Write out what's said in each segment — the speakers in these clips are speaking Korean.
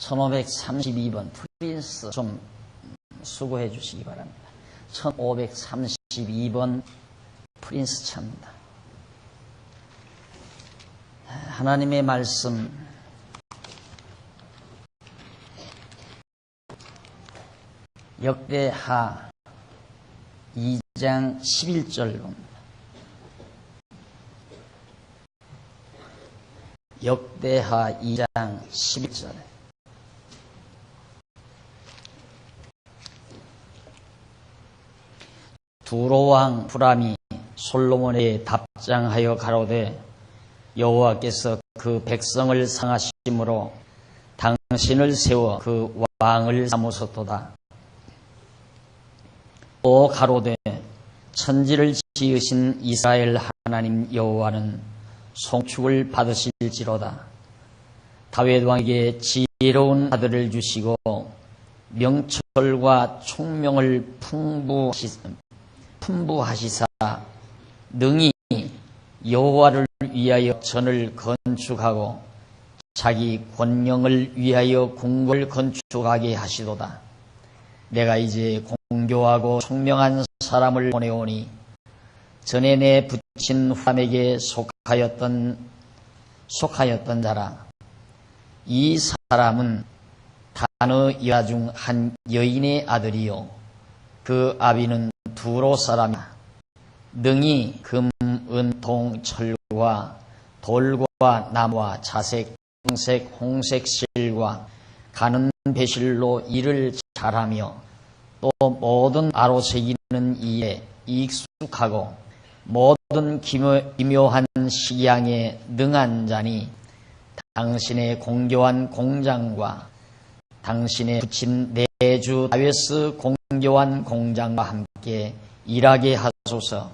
1532번 프린스 좀 수고해 주시기 바랍니다. 1532번 프린스 차입니다. 하나님의 말씀 역대하 2장 11절 봅니다. 역대하 2장 11절. 두로왕 후람이 솔로몬에게 답장하여 가로되 여호와께서 그 백성을 상하심으로 당신을 세워 그 왕을 삼으셨도다. 또 가로되 천지를 지으신 이스라엘 하나님 여호와는 송축을 받으실지로다. 다윗 왕에게 지혜로운 아들을 주시고 명철과 총명을 풍부하시사 능히 여호와를 위하여 전을 건축하고 자기 권령을 위하여 궁궐을 건축하게 하시도다. 내가 이제 공교하고 총명한 사람을 보내오니 전에 내 부친 후람에게 속하였던 자라. 이 사람은 다느 여자 중 한 여인의 아들이요 그 아비는 두로 사람이다. 능히 금, 은, 동, 철과 돌과 나무와 자색, 황색, 홍색 실과 가는 배실로 일을 잘하며 또 모든 아로 새기는 일에 익숙하고 모든 기묘한 식양에 능한 자니 당신의 공교한 공장과 당신의 부친 내주 다윗의 공교한 공장과 함께 일하게 하소서.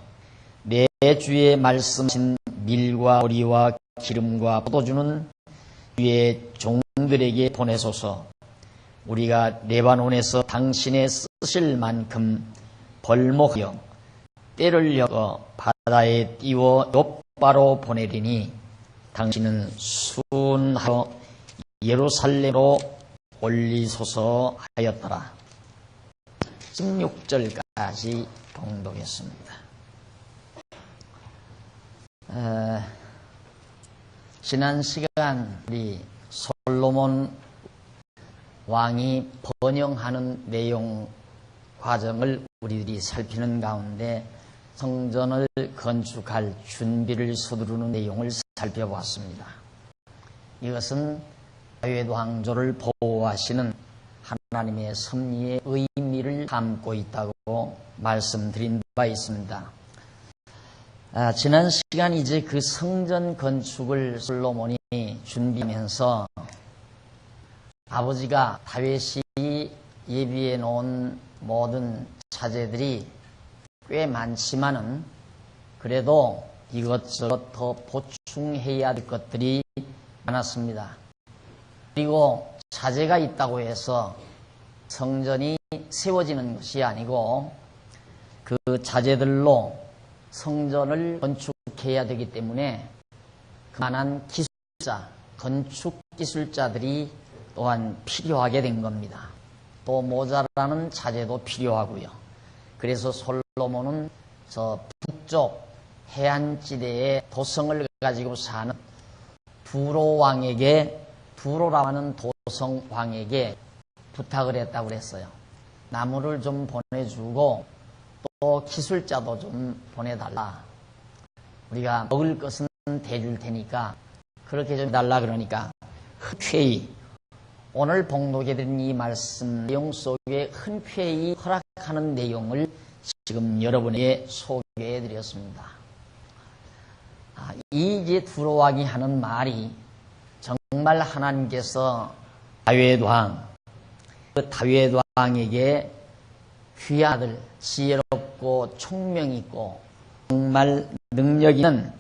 내 주의 말씀하신 밀과 보리와 기름과 포도주는 주의 종들에게 보내소서. 우리가 레바논에서 당신의 쓰실 만큼 벌목하여 때를 여겨 바다에 띄워 욥바로 보내리니 당신은 순하여 예루살렘으로 올리소서 하였더라. 16절까지 봉독했습니다. 지난 시간 우리 솔로몬 왕이 번영하는 내용 과정을 우리들이 살피는 가운데 성전을 건축할 준비를 서두르는 내용을 살펴보았습니다. 이것은 다윗 왕조를 보호하시는 하나님의 섭리의 의미를 담고 있다고 말씀드린 바 있습니다. 지난 시간 이제 그 성전 건축을 솔로몬이 준비하면서 아버지가 다윗이 예비해 놓은 모든 자재들이 꽤 많지만은 그래도 이것저것 더 보충해야 될 것들이 많았습니다. 그리고 자재가 있다고 해서 성전이 세워지는 것이 아니고 그 자재들로 성전을 건축해야 되기 때문에 그만한 기술자, 건축 기술자들이 또한 필요하게 된 겁니다. 또 모자라는 자재도 필요하고요. 그래서 솔로몬은 저 북쪽 해안지대의 도성을 가지고 사는 두로라고 하는 도성 왕에게 부탁을 했다고 그랬어요. 나무를 좀 보내주고 또 기술자도 좀 보내달라. 우리가 먹을 것은 대줄 테니까 그렇게 좀 해달라. 그러니까 흔쾌히 오늘 봉독해드린 이 말씀 내용 속에 흔쾌히 허락하는 내용을 지금 여러분에게 소개해드렸습니다. 이 이제 두로 왕이 하는 말이 정말 하나님께서 다윗 왕에게 귀한 아들, 지혜롭고 총명 있고 정말 능력 있는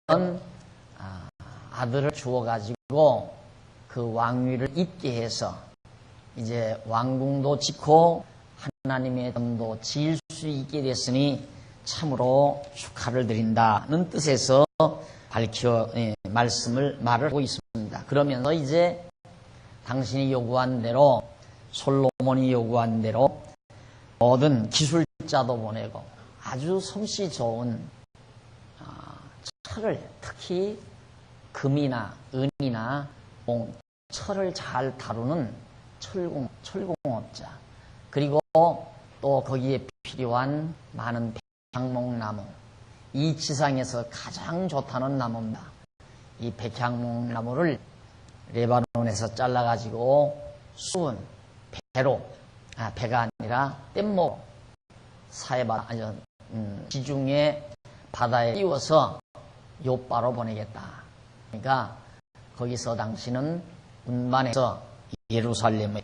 그런 아들을 주어가지고 그 왕위를 잇게 해서 이제 왕궁도 짓고 하나님의 덤도 지을 수 있게 됐으니 참으로 축하를 드린다는 뜻에서 말을 하고 있습니다. 그러면서 이제 당신이 요구한 대로, 솔로몬이 요구한 대로 모든 기술자도 보내고 아주 솜씨 좋은 철을, 특히 금이나 은이나 철을 잘 다루는 철공업자, 그리고 또 거기에 필요한 많은 백향목나무, 이 지상에서 가장 좋다는 나무입니다. 이 백향목나무를 레바논에서 잘라가지고 수은 배로, 배가 아니라 뗏목 사해바다, 지중해 바다에 띄워서 요바로 보내겠다. 그러니까 거기서 당신은 운반해서 예루살렘에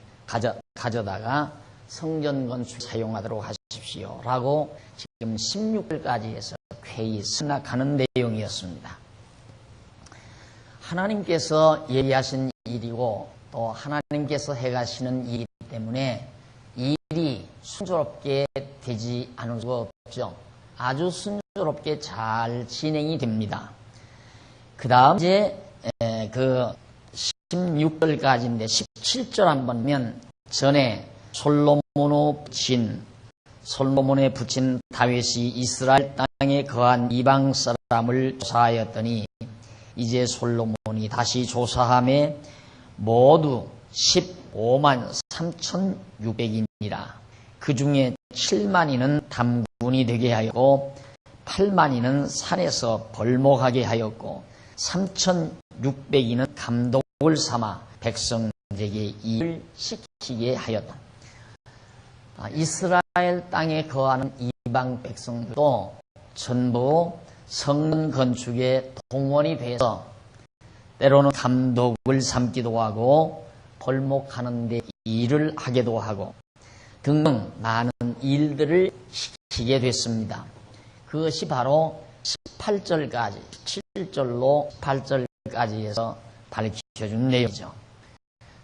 가져다가 성전 건축 사용하도록 하십시오 라고 지금 16절까지 해서 회의 승낙하는 내용이었습니다. 하나님께서 예리하신 일이고 또 하나님께서 해가시는 일이기 때문에 이 일이 순조롭게 되지 않을 수가 없죠. 아주 순조롭게 잘 진행이 됩니다. 그 다음 이제 그 16절까지인데 17절 한번 보면, 전에 솔로몬에 붙인 다윗이 이스라엘 땅에 거한 이방 사람을 조사하였더니 이제 솔로몬이 다시 조사함에 모두 15만 3,600인이라. 그 중에 7만이는 담군이 되게 하였고 8만이는 산에서 벌목하게 하였고 3,600인은 감독을 삼아 백성에게 일을 시키게 하였다. 이스라엘 땅에 거하는 이방 백성들도 전부 성전 건축에 동원이 돼서 때로는 감독을 삼기도 하고 벌목하는 데 일을 하기도 하고 등등 많은 일들을 시키게 됐습니다. 그것이 바로 18절까지, 17절로 8절까지 해서 밝혀준 내용이죠.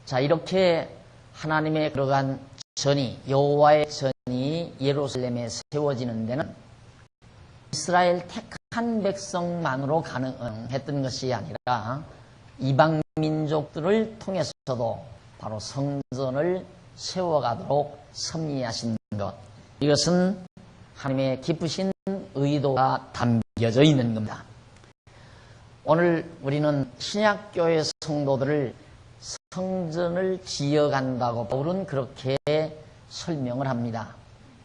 자, 이렇게 하나님의 들어간 전이, 여호와의 전이 예루살렘에 세워지는 데는 이스라엘 택한 백성만으로 가능했던 것이 아니라 이방 민족들을 통해서도 바로 성전을 세워가도록 섭리하신 것, 이것은 하나님의 깊으신 의도가 담겨져 있는 겁니다. 오늘 우리는 신약교회 성도들을 성전을 지어간다고 바울은 그렇게 설명을 합니다.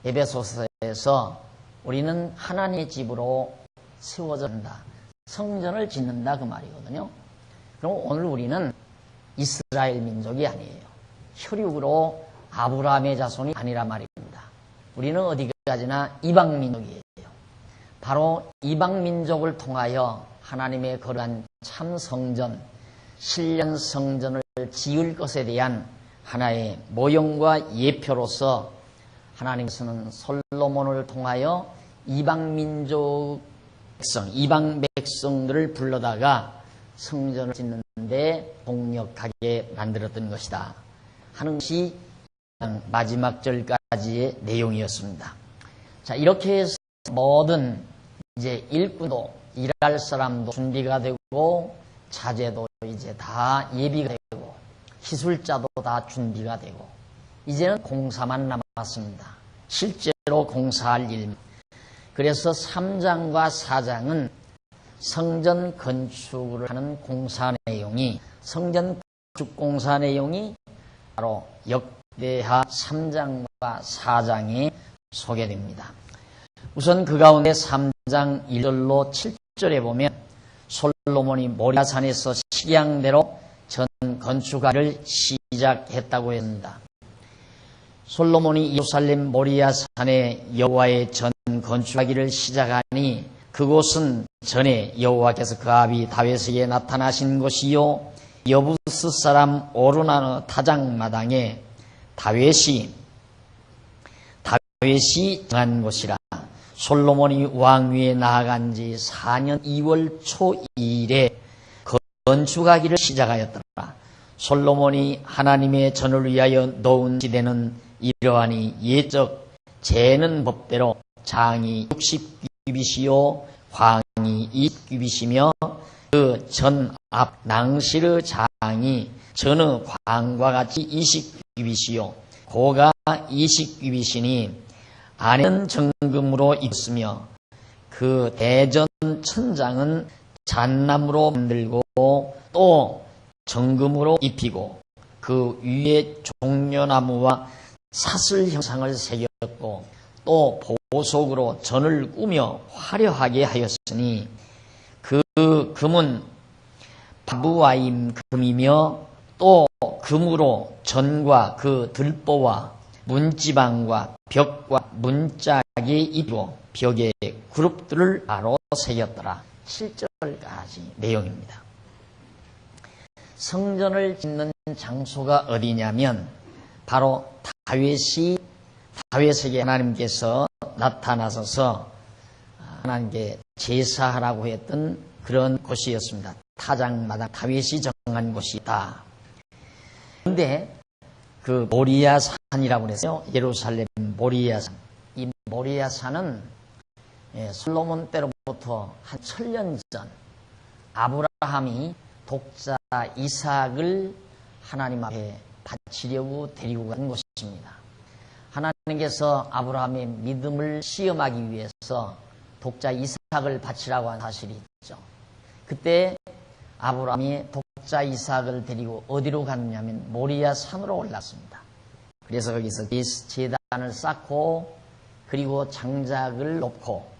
에베소서에서 우리는 하나님의 집으로 세워진다, 성전을 짓는다, 그 말이거든요. 그럼 오늘 우리는 이스라엘 민족이 아니에요. 혈육으로 아브라함의 자손이 아니라 말입니다. 우리는 어디까지나 이방 민족이에요. 바로 이방 민족을 통하여 하나님의 거룩한 참 성전, 신령 성전을 지을 것에 대한 하나의 모형과 예표로서 하나님께서는 솔로몬을 통하여 이방 민족 백성, 이방 백성들을 불러다가 성전을 짓는데 동력하게 만들었던 것이다 하는 것이 마지막 절까지의 내용이었습니다. 자, 이렇게 해서 모든 이제 일꾼도, 일할 사람도 준비가 되고 자재도 이제 다 예비가 되고 기술자도 다 준비가 되고 이제는 공사만 남았습니다. 실제로 공사할 일. 그래서 3장과 4장은 성전 건축을 하는 공사 내용이, 성전 건축 공사 내용이 바로 역대하 3장과 4장에 소개됩니다. 우선 그 가운데 3장 1절로 7절에 보면 솔로몬이 모리아산에서 식양대로 전 건축하기를 시작했다고 했습니다. 솔로몬이 예루살렘 모리아산에 여호와의 전 건축하기를 시작하니 그곳은 전에 여호와께서 그 아비 다윗에게 나타나신 곳이요 여부스 사람 오르나노 타작마당에 다윗이 정한 곳이라. 솔로몬이 왕위에 나아간 지 4년 2월 초 2일에 건축하기를 시작하였더라. 솔로몬이 하나님의 전을 위하여 놓은 지대는 이러하니 옛적 재는 법대로 장이 60규빗이요 광이 20규빗이며 그 전 앞 낭시르 장이 전의 광과 같이 이식규빗이요 고가 이식규빗이니 안에는 정금으로 입었으며 그 대전 천장은 잣나무로 만들고 또 정금으로 입히고 그 위에 종려나무와 사슬 형상을 새겼고 또 보석으로 전을 꾸며 화려하게 하였으니 그 금은 바부와임 금이며 또 금으로 전과 그 들보와 문지방과 벽과 문짝이 입고 벽에 그룹들을 바로 새겼더라. 7절까지 내용입니다. 성전을 짓는 장소가 어디냐면 바로 다윗에게 하나님께서 나타나셔서 하나님께 제사하라고 했던 그런 곳이었습니다. 타작마당 다윗이 정한 곳이다. 그런데 그 모리아산이라고 그랬어요. 예루살렘 모리아산. 이 모리아산은 솔로몬 때로부터 한 1000년 전 아브라함이 독자 이삭을 하나님 앞에 바치려고 데리고 간 곳입니다. 하나님께서 아브라함의 믿음을 시험하기 위해서 독자 이삭을 바치라고 한 사실이 있죠. 그때 아브라함이 독자 이삭을 데리고 어디로 갔냐면 모리아 산으로 올랐습니다. 그래서 거기서 제단을 쌓고 그리고 장작을 놓고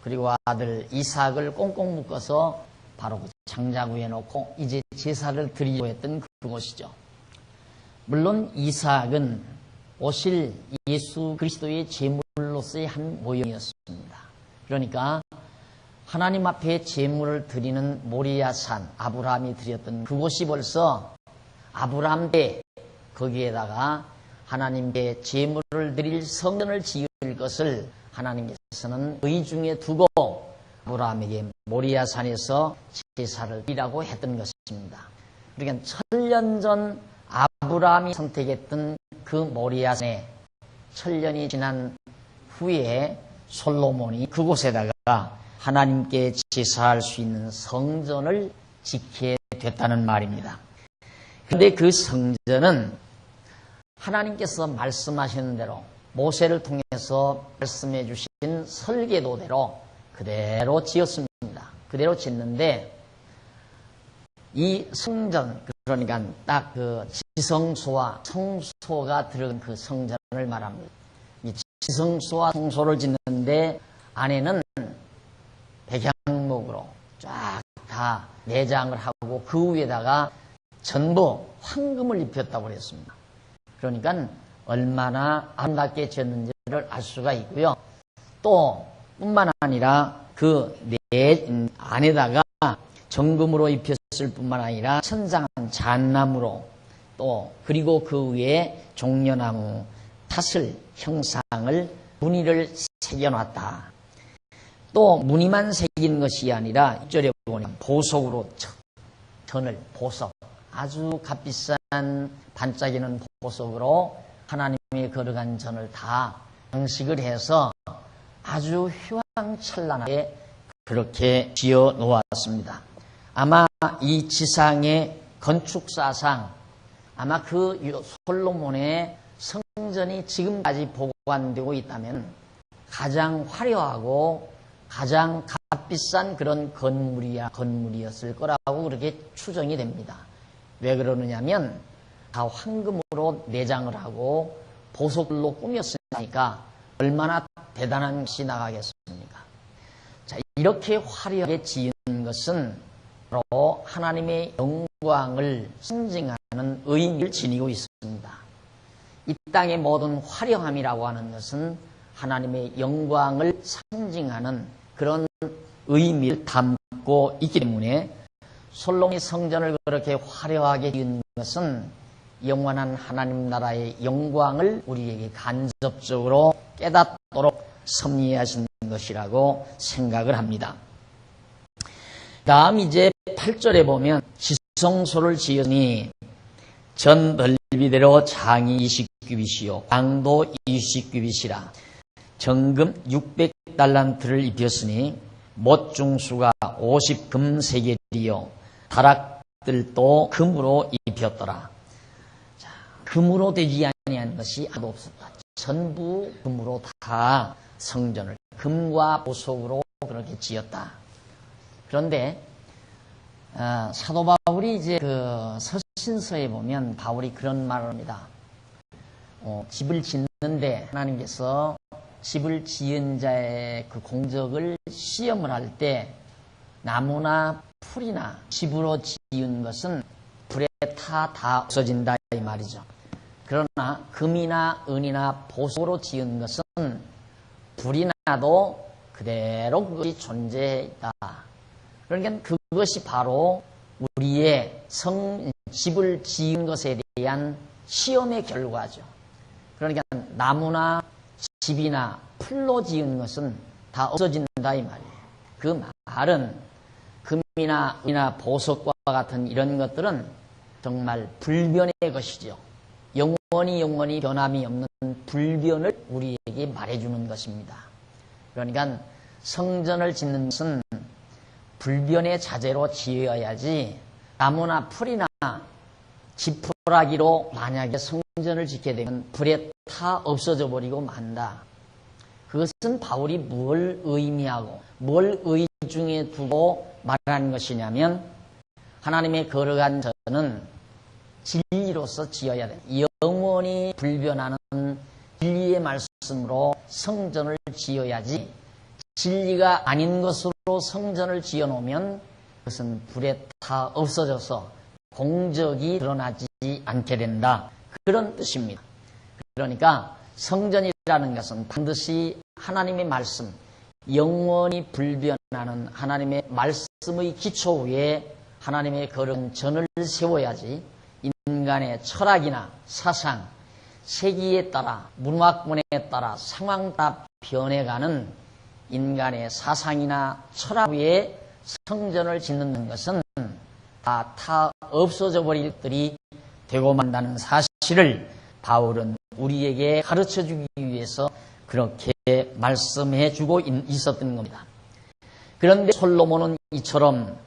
그리고 아들 이삭을 꽁꽁 묶어서 바로 그 장작 위에 놓고 이제 제사를 드리려고 했던 그곳이죠. 물론 이삭은 오실 예수 그리스도의 제물로서의 한 모형이었습니다. 그러니까 하나님 앞에 제물을 드리는 모리아산, 아브라함이 드렸던 그곳이 벌써 아브라함 때 거기에다가 하나님께 제물을 드릴 성전을 지을 것을 하나님께서는 의중에 두고 아브라함에게 모리아산에서 제사를 드리라고 했던 것입니다. 그러니까 1000년 전 아브라함이 선택했던 그 모리아산에 1000년이 지난 후에 솔로몬이 그곳에다가 하나님께 제사할 수 있는 성전을 짓게 됐다는 말입니다. 그런데 그 성전은 하나님께서 말씀하시는 대로 모세를 통해서 말씀해 주신 설계도대로 그대로 지었습니다. 그대로 짓는데 이 성전, 그러니까 딱 그 지성소와 성소가 들어간 그 성전을 말합니다. 이 지성소와 성소를 짓는데 안에는 백향목으로 쫙 다 내장을 하고 그 위에다가 전부 황금을 입혔다고 그랬습니다. 그러니까 얼마나 아름답게 지었는지를 알 수가 있고요. 또 뿐만 아니라 그 안에다가 정금으로 입혔을 뿐만 아니라 천장은 잣나무로 또 그리고 그 위에 종려나무 타슬 형상을 무늬를 새겨놨다. 또 무늬만 새긴 것이 아니라 1절에 보면 보석으로 전을 보석 아주 값비싼 반짝이는 보석으로 하나님이 거룩한 전을 다 장식을 해서 아주 휘황찬란하게 그렇게 지어 놓았습니다. 아마 이 지상의 건축사상 아마 그 솔로몬의 성전이 지금까지 보관되고 있다면 가장 화려하고 가장 값비싼 그런 건물이었을 거라고 그렇게 추정이 됩니다. 왜 그러느냐면 다 황금으로 내장을 하고 보석으로 꾸몄으니까 얼마나 대단한 것이 나가겠습니까? 자, 이렇게 화려하게 지은 것은 바로 하나님의 영광을 상징하는 의미를 지니고 있습니다. 이 땅의 모든 화려함이라고 하는 것은 하나님의 영광을 상징하는 그런 의미를 담고 있기 때문에 솔로몬이 성전을 그렇게 화려하게 지은 것은 영원한 하나님 나라의 영광을 우리에게 간접적으로 깨닫도록 섭리하신 것이라고 생각을 합니다. 다음 이제 8절에 보면 지성소를 지으니 전 넓이대로 장이 20규빗이요 광도 20규빗이라 정금 600달란트를 입혔으니 못 중수가 50금 세겔이요 다락들도 금으로 비었더라. 자, 금으로 되지 아니한 것이 아무도 없었다. 전부 금으로 다 성전을 금과 보석으로 그렇게 지었다. 그런데 사도 바울이 이제 그 서신서에 보면 바울이 그런 말을 합니다. 집을 짓는데 하나님께서 집을 지은 자의 그 공적을 시험을 할 때 나무나 풀이나 집으로 지은 것은 불에 다 없어진다 이 말이죠. 그러나 금이나 은이나 보석으로 지은 것은 불이 나도 그대로 그것이 존재했다. 그러니까 그것이 바로 우리의 집을 지은 것에 대한 시험의 결과죠. 그러니까 나무나 집이나 풀로 지은 것은 다 없어진다 이 말이에요. 그 말은 금이나 은이나 보석과 같은 이런 것들은 정말 불변의 것이죠. 영원히 변함이 없는 불변을 우리에게 말해주는 것입니다. 그러니까 성전을 짓는 것은 불변의 자재로 지어야지 나무나 풀이나 지푸라기로 만약에 성전을 짓게 되면 불에 타 없어져 버리고 만다. 그것은 바울이 뭘 의미하고 뭘 의중에 두고 말하는 것이냐면 하나님의 거룩한 전은 진리로서 지어야 돼. 영원히 불변하는 진리의 말씀으로 성전을 지어야지 진리가 아닌 것으로 성전을 지어놓으면 그것은 불에 타 없어져서 공적이 드러나지 않게 된다. 그런 뜻입니다. 그러니까 성전이라는 것은 반드시 하나님의 말씀, 영원히 불변하는 하나님의 말씀의 기초 위에 하나님의 거룩한 전을 세워야지 인간의 철학이나 사상, 세기에 따라 문화권에 따라 상황 따라 변해가는 인간의 사상이나 철학 위에 성전을 짓는 것은 다 없어져 버릴 것들이 되고 만다는 사실을 바울은 우리에게 가르쳐주기 위해서 그렇게 말씀해주고 있었던 겁니다. 그런데 솔로몬은 이처럼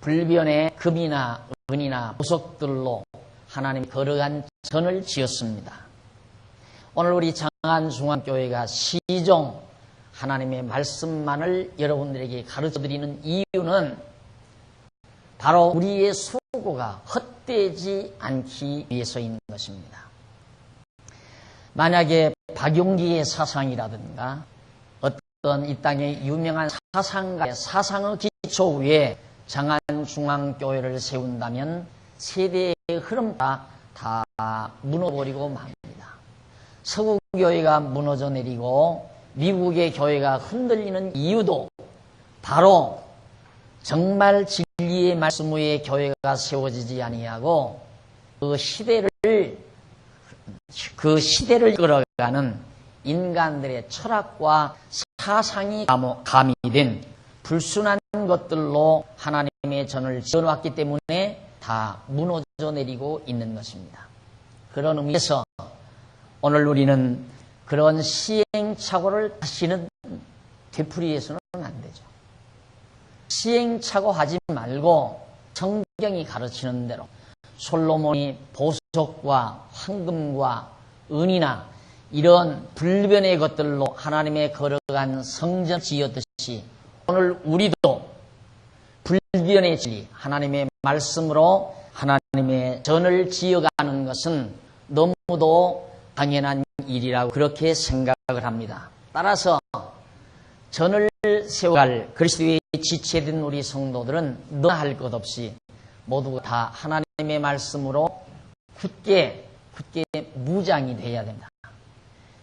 불변의 금이나 은이나 보석들로 하나님의 거룩한 전을 지었습니다. 오늘 우리 장안중앙교회가 시종 하나님의 말씀만을 여러분들에게 가르쳐드리는 이유는 바로 우리의 수고가 헛되지 않기 위해서인 것입니다. 만약에 박용기의 사상이라든가 어떤 이 땅의 유명한 사상가의 사상의 기초 위에 장안중앙교회를 세운다면 세대의 흐름과 다 무너버리고 맙니다. 서구교회가 무너져 내리고 미국의 교회가 흔들리는 이유도 바로 정말 진리의 말씀 위에 교회가 세워지지 아니하고 그 시대를 이끌어가는 인간들의 철학과 사상이 가미된 불순한 것들로 하나님의 전을 지어놨기 때문에 다 무너져 내리고 있는 것입니다. 그런 의미에서 오늘 우리는 그런 시행착오를 다시는 되풀이해서는 안 되죠. 시행착오하지 말고 성경이 가르치는 대로 솔로몬이 보석과 황금과 은이나 이런 불변의 것들로 하나님의 거룩한 성전 지었듯이 오늘 우리도 불변의 진리, 하나님의 말씀으로 하나님의 전을 지어가는 것은 너무도 당연한 일이라고 그렇게 생각을 합니다. 따라서 전을 세워갈 그리스도의 지체된 우리 성도들은 너나 할 것 없이 모두 다 하나님의 말씀으로 굳게 무장이 되어야 됩니다.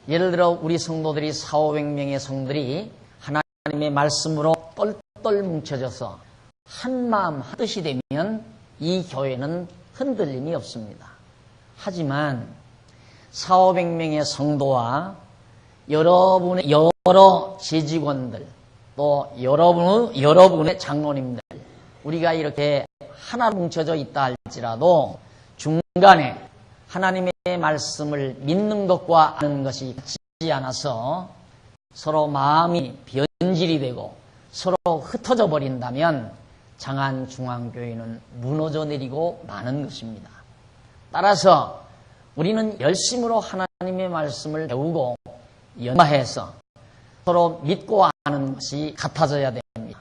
예를 들어 우리 성도들이 4,500명의 성들이 하나님의 말씀으로 똘똘 뭉쳐져서 한마음 한뜻이 되면 이 교회는 흔들림이 없습니다. 하지만 4,500명의 성도와 여러분의 여러 재직원들 또 여러분의 장로님들 우리가 이렇게 하나 뭉쳐져 있다 할지라도 중간에 하나님의 말씀을 믿는 것과 아는 것이 같지 않아서 서로 마음이 변질이 되고 서로 흩어져 버린다면 장안중앙교회는 무너져 내리고 마는 것입니다. 따라서 우리는 열심으로 하나님의 말씀을 배우고 연마해서 서로 믿고 아는 것이 같아져야 됩니다.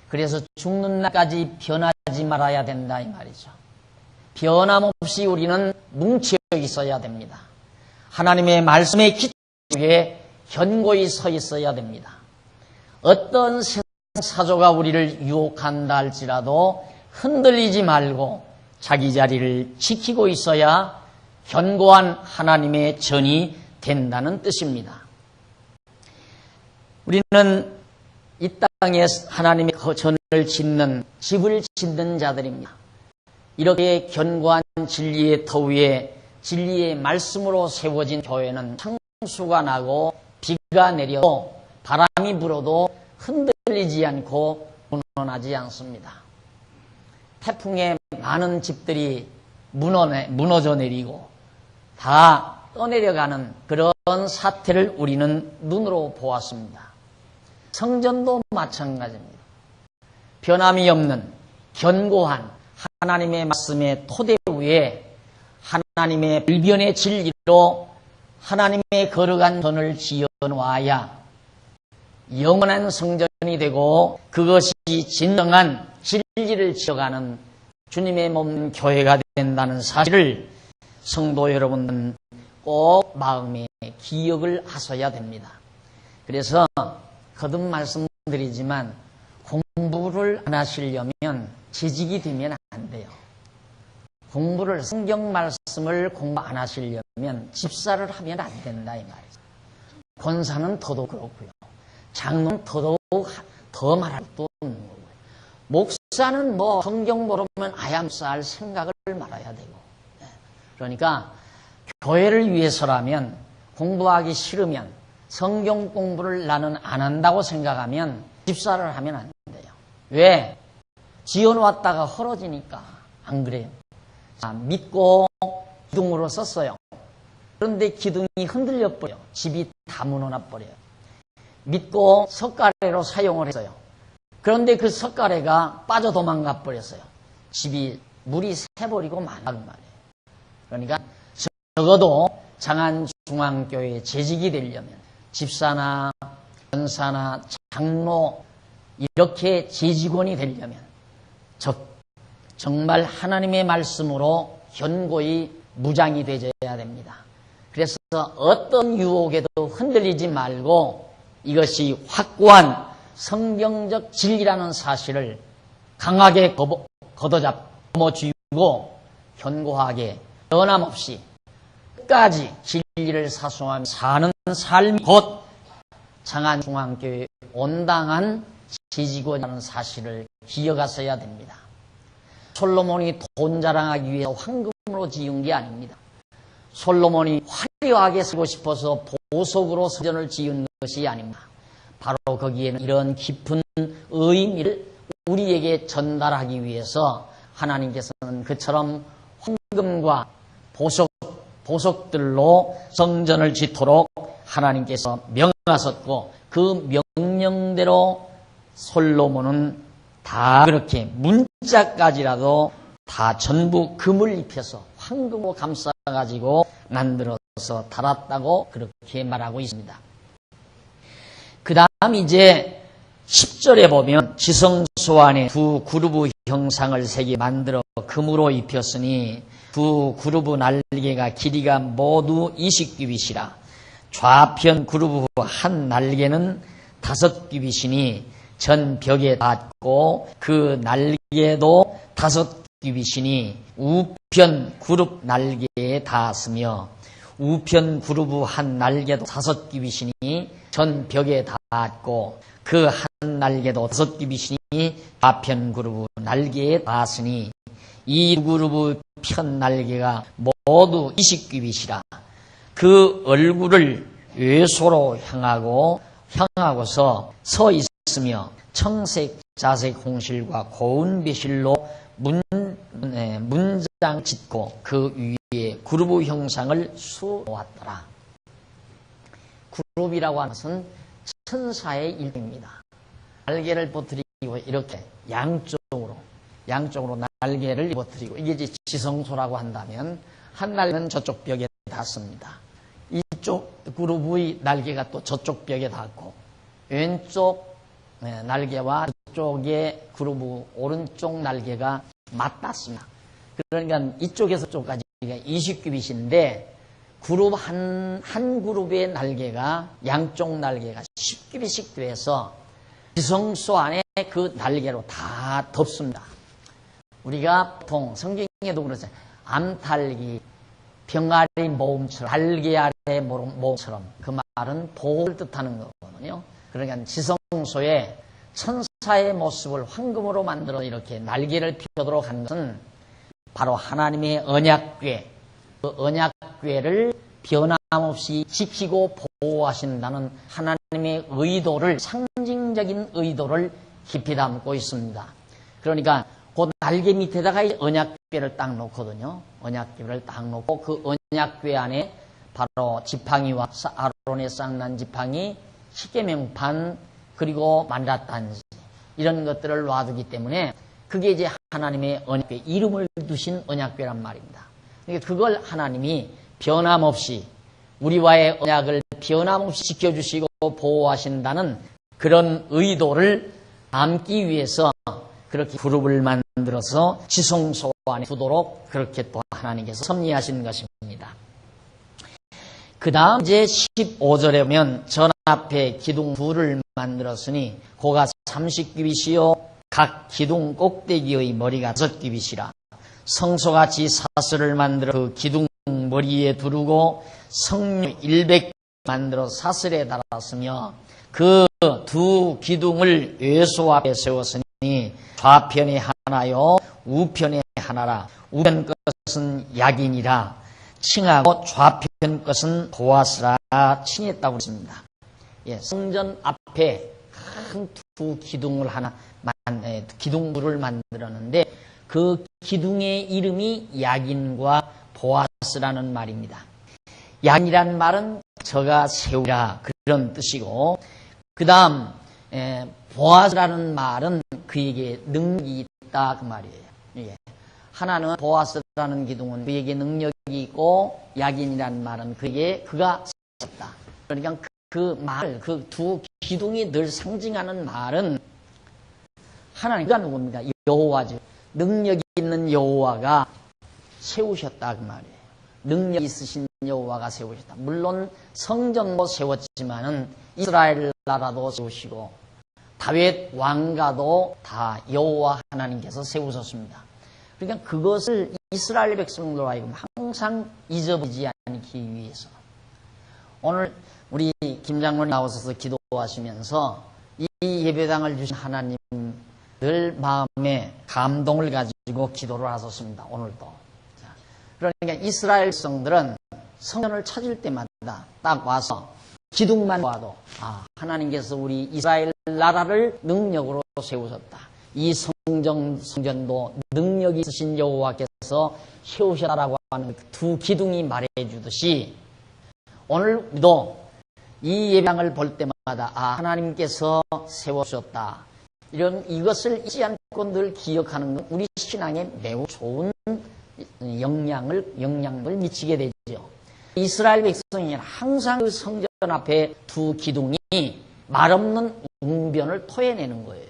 그래서 죽는 날까지 변하지 말아야 된다 이 말이죠. 변함없이 우리는 뭉쳐 있어야 됩니다. 하나님의 말씀의 기초 위에 견고히 서 있어야 됩니다. 어떤 세상 사조가 우리를 유혹한다 할지라도 흔들리지 말고 자기 자리를 지키고 있어야 견고한 하나님의 전이 된다는 뜻입니다. 우리는 이 땅에 하나님의 전을 짓는 집을 짓는 자들입니다. 이렇게 견고한 진리의 터 위에 진리의 말씀으로 세워진 교회는 창수가 나고 비가 내려도 바람이 불어도 흔들리지 않고 무너나지 않습니다. 태풍에 많은 집들이 무너져 내리고 다 떠내려가는 그런 사태를 우리는 눈으로 보았습니다. 성전도 마찬가지입니다. 변함이 없는 견고한 하나님의 말씀의 토대 위에 하나님의 불변의 진리로 하나님의 거룩한 전을 지어놓아야 영원한 성전이 되고 그것이 진정한 진리를 지어가는 주님의 몸 교회가 된다는 사실을 성도 여러분은 꼭 마음에 기억을 하셔야 됩니다. 그래서 거듭 말씀드리지만 공부를 안 하시려면 재직이 되면 안 돼요. 공부를 성경 말씀을 공부 안 하시려면 집사를 하면 안 된다 이 말이죠. 권사는 더더욱 그렇고요. 장로는 더더욱 더 말할 것도 없는 거고요. 목사는 뭐 성경 모르면 아얌싸 할 생각을 말아야 되고. 그러니까 교회를 위해서라면 공부하기 싫으면 성경 공부를 나는 안 한다고 생각하면 집사를 하면 안 돼요. 왜? 지어놓았다가 헐어지니까. 안 그래요? 자, 믿고 기둥으로 썼어요. 그런데 기둥이 흔들려 버려요. 집이 다 무너져 버려요. 믿고 석가래로 사용을 했어요. 그런데 그 석가래가 빠져 도망가 버렸어요. 집이 물이 새버리고 만나는 말이에요. 그러니까 적어도 장안중앙교회에 재직이 되려면 집사나 권사나 장로 이렇게 재직원이 되려면 정말 하나님의 말씀으로 견고히 무장이 되어야 됩니다. 그래서 어떤 유혹에도 흔들리지 말고 이것이 확고한 성경적 진리라는 사실을 강하게 걷어쥐고 견고하게 변함없이 끝까지 진리를 사수하며 사는 삶이 곧 장안중앙교회 온당한 지지권이라는 사실을 기억하셔야 됩니다. 솔로몬이 돈 자랑하기 위해서 황금으로 지은 게 아닙니다. 솔로몬이 화려하게 살고 싶어서 보석으로 성전을 지은 것이 아닙니다. 바로 거기에는 이런 깊은 의미를 우리에게 전달하기 위해서 하나님께서는 그처럼 황금과 보석들로 성전을 짓도록 하나님께서 명하셨고 그 명령대로 솔로몬은 다 그렇게 문자까지라도 다 전부 금을 입혀서 황금으로 감싸가지고 만들어서 달았다고 그렇게 말하고 있습니다. 그 다음 이제 10절에 보면 지성소 안에 두 그루브 형상을 세 개 만들어 금으로 입혔으니 두 그루브 날개가 길이가 모두 20규빗이라 좌편 그루브 한 날개는 5규빗이니 전 벽에 닿고 그 날개도 5규빗이니 우편 그룹 날개에 닿았으며 우편 그루브 한 날개도 5규빗이니 전 벽에 닿았고 그 한 날개도 5규빗이니 좌편 그루브 날개에 닿았으니 이 그루브 편 날개가 모두 20규빗이라 그 얼굴을 외소로 향하고서 서 있으며 청색 자색 홍실과 고운 배실로 문장 짓고 그 위에 그루브 형상을 수놓았더라. 그룹이라고 하는 것은 천사의 일입니다. 날개를 퍼뜨리고 이렇게 양쪽으로 날개를 퍼뜨리고 이게 이제 지성소라고 한다면 한 날개는 저쪽 벽에 닿습니다. 이쪽 그룹의 날개가 또 저쪽 벽에 닿고 왼쪽 날개와 저쪽의 그룹의 오른쪽 날개가 맞닿습니다. 그러니까 이쪽에서 저쪽까지가 20규빗인데 그룹 한 그룹의 날개가 양쪽 날개가 10규빗씩 돼서 지성소 안에 그 날개로 다 덮습니다. 우리가 보통 성경에도 그러잖아요. 암탈기, 병아리 모음처럼, 달개 아래 모음처럼 그 말은 보호를 뜻하는 거거든요. 그러니까 지성소에 천사의 모습을 황금으로 만들어 이렇게 날개를 펴도록 한 것은 바로 하나님의 언약궤, 그 언약궤를 변함없이 지키고 보호하신다는 하나님의 의도를, 상징적인 의도를 깊이 담고 있습니다. 그러니까 그 날개 밑에다가 언약궤를 딱 놓거든요. 언약궤를 딱 놓고 그 언약궤 안에 바로 지팡이와 아론의 쌍난 지팡이, 십계명판, 그리고 만라단지 이런 것들을 놔두기 때문에 그게 이제 하나님의 언약궤, 이름을 두신 언약궤란 말입니다. 그러니까 그걸 하나님이 변함없이 우리와의 언약을 변함없이 지켜주시고 보호하신다는 그런 의도를 담기 위해서 그렇게 그룹을 만들어서 지성소 안에 두도록 그렇게 또 하나님께서 섭리하신 것입니다. 그 다음 이제 15절에 보면 전 앞에 기둥 둘을 만들었으니 고가 30규빗이요 각 기둥 꼭대기의 머리가 5규빗이라 성소같이 사슬을 만들어 그 기둥 머리에 두르고 성류 100 만들어 사슬에 달았으며 그 두 기둥을 외소 앞에 세웠으니 좌편에 하나요 우편에 하나라. 우편 것은 야긴이라 칭하고 좌편 것은 보아스라 칭했다고 했습니다. 예, 성전 앞에 큰 두 기둥을 기둥물을 만들었는데 그 기둥의 이름이 야긴과 보아스라는 말입니다. 야긴이라는 말은 저가 세우라 그런 뜻이고 그 다음 보아스라는 말은 그에게 능력이 있다 그 말이에요. 예. 하나는 보아스라는 기둥은 그에게 능력이 있고 야긴이라는 말은 그가 세웠다. 그러니까 그 말, 그 두 기둥이 늘 상징하는 말은 하나님과 누굽니까? 여호와죠. 능력이 있는 여호와가 세우셨다 그 말이에요. 능력 있으신 여호와가 세우셨다. 물론 성전도 세웠지만은 이스라엘 나라도 세우시고 다윗 왕가도 다 여호와 하나님께서 세우셨습니다. 그러니까 그것을 이스라엘 백성들로 하여금 항상 잊어버리지 않기 위해서 오늘 우리 김 장로님 나오셔서 기도하시면서 이 예배당을 주신 하나님 늘 마음에 감동을 가지고 기도를 하셨습니다. 오늘도. 그러니까 이스라엘 백성들은 성전을 찾을 때마다 딱 와서 기둥만 봐도 하나님께서 우리 이스라엘 나라를 능력으로 세우셨다. 이 성전도 능력이 있으신 여호와께서 세우셨다라고 하는 두 기둥이 말해주듯이 오늘도 이 예배당을 볼 때마다 하나님께서 세우셨다. 이것을 잊지 않고 늘 기억하는 건 우리 신앙에 매우 좋은 영향을 미치게 되죠. 이스라엘 백성이 항상 그 성전 앞에 두 기둥이 말없는 웅변을 토해내는 거예요.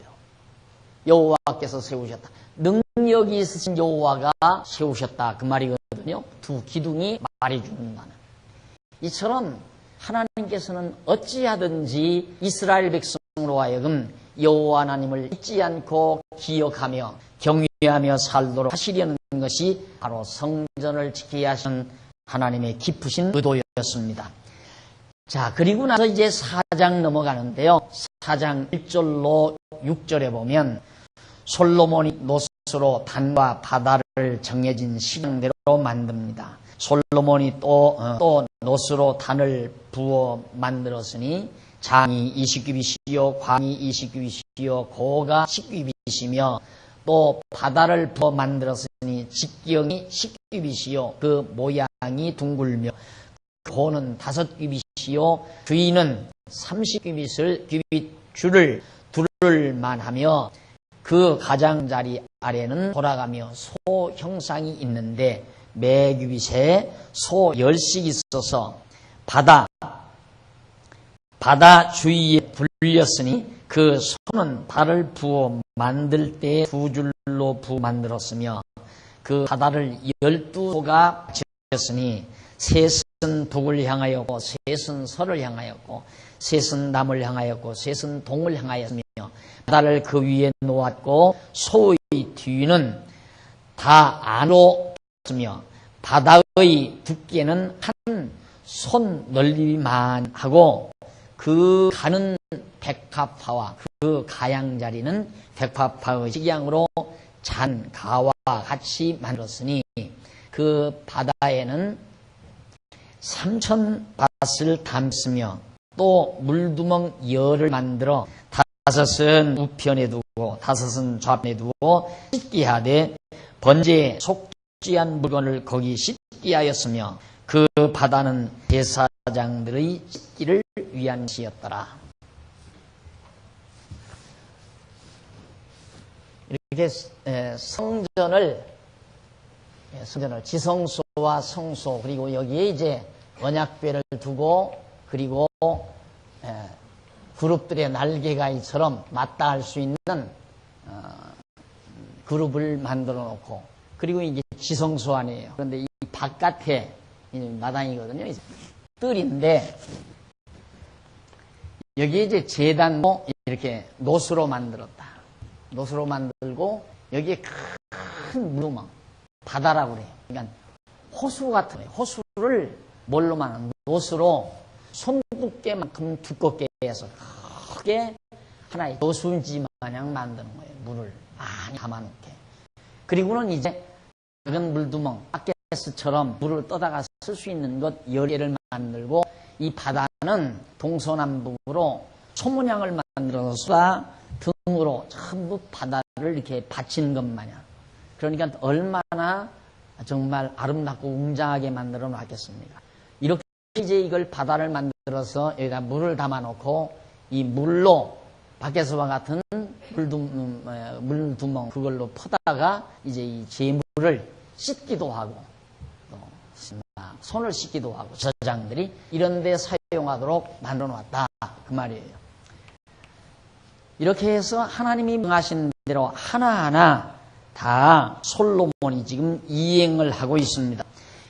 여호와께서 세우셨다. 능력이 있으신 여호와가 세우셨다. 그 말이거든요. 두 기둥이 말해주는 바는. 이처럼 하나님께서는 어찌하든지 이스라엘 백성으로 하여금 여호와 하나님을 잊지 않고 기억하며 경외하며 살도록 하시려는 것이 바로 성전을 지켜야 하시는 하나님의 깊으신 의도였습니다. 자, 그리고 나서 이제 4장 넘어가는데요. 4장 1절로 6절에 보면 솔로몬이 노스로 단과 바다를 정해진 시간대로 만듭니다. 솔로몬이 또 노스로 단을 부어 만들었으니 장이 20규빗이요 광이 20규빗이요 고가 10규빗이며 또 바다를 부어 만들었으니 직경이 10규빗이요 그 모양이 둥글며 고는 5규빗이요 주인은 30규빗 줄을 두를 만하며 그 가장자리 아래는 돌아가며 소 형상이 있는데 매 규빗에 소 10씩 있어서 바다 주위에 불렸으니 그 소는 발을 부어 만들 때 2줄로 부어 만들었으며 그 바다를 12소가 지었으니 셋은 북을 향하였고 셋은 서를 향하였고 셋은 남을 향하였고 셋은 동을 향하였으며 바다를 그 위에 놓았고 소의 뒤는 다 안으로 었으며 바다의 두께는 한 손 넓이만 하고 그 가는 백합화와 그 가양자리는 백합화의 식양으로 잔 가와 같이 만들었으니 그 바다에는 3,000밭을 담으며 또 물두멍 열을 만들어 5은 우편에 두고 5은 좌편에 두고 씻게 하되 번제에 속죄한 물건을 거기 씻게 하였으며 그 바다는 제사장들의 씻기를 위한 시였더라. 이렇게 성전을 지성소와 성소 그리고 여기에 이제 언약궤를 두고 그리고 그룹들의 날개가이처럼 마다할 수 있는 그룹을 만들어 놓고 그리고 이게 지성소 안이에요. 그런데 이 바깥에 마당이거든요. 뜰인데 여기에 이제 제단도 이렇게 노수로 만들었다. 노수로 만들고 여기에 큰 물구멍 바다라고 그래요. 그러니까 호수 같은 거예요. 호수를 뭘로 만든 노수로 손두께만큼 두껍게 해서 크게 하나의 노수지 마냥 만드는 거예요. 물을 많이 담아놓게. 그리고는 이제 작은 물두멍 바켓처럼 물을 떠다가 쓸 수 있는 것 10개를 만들고 이 바다는 동서남북으로 소문양을 만들어서 수다 등으로 전부 바다를 이렇게 받치는 것 마냥. 그러니까 얼마나 정말 아름답고 웅장하게 만들어 놨겠습니까? 이렇게 이제 이걸 바다를 만들어서 여기다 물을 담아놓고 이 물로 바켓과 같은 물두멍 그걸로 퍼다가 이제 이 재물을 씻기도 하고 또 손을 씻기도 하고 저장들이 이런 데 사용하도록 만들어 놨다 그 말이에요. 이렇게 해서 하나님이 명하신 대로 하나하나 다 솔로몬이 지금 이행을 하고 있습니다.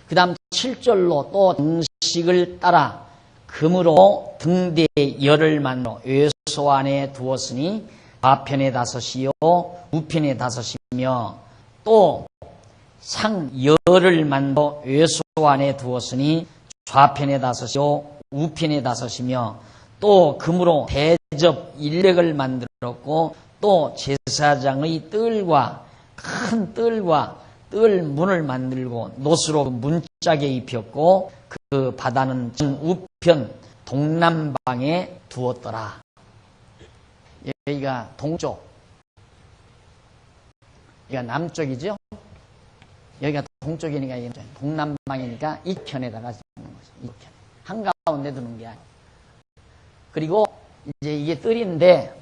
그 다음 7절로 또 등식을 따라 금으로 등대 열을 만들어 외소 안에 두었으니 좌편에 5이요 우편에 5이며 또 상 열을 만들어 외소 안에 두었으니 좌편에 5이요 우편에 5이며 또 금으로 대접 일렉을 만들었고 또 제사장의 뜰과 큰 뜰과 뜰 문을 만들고 노수로 문짝에 입혔고 그 바다는 우편 동남방에 두었더라. 여기가 동쪽, 여기가 남쪽이죠. 여기가 동쪽이니까 동남방이니까 이편에다가 두는 거죠. 이편 한가운데 두는 게 아니에요. 그리고 이제 이게 뜰인데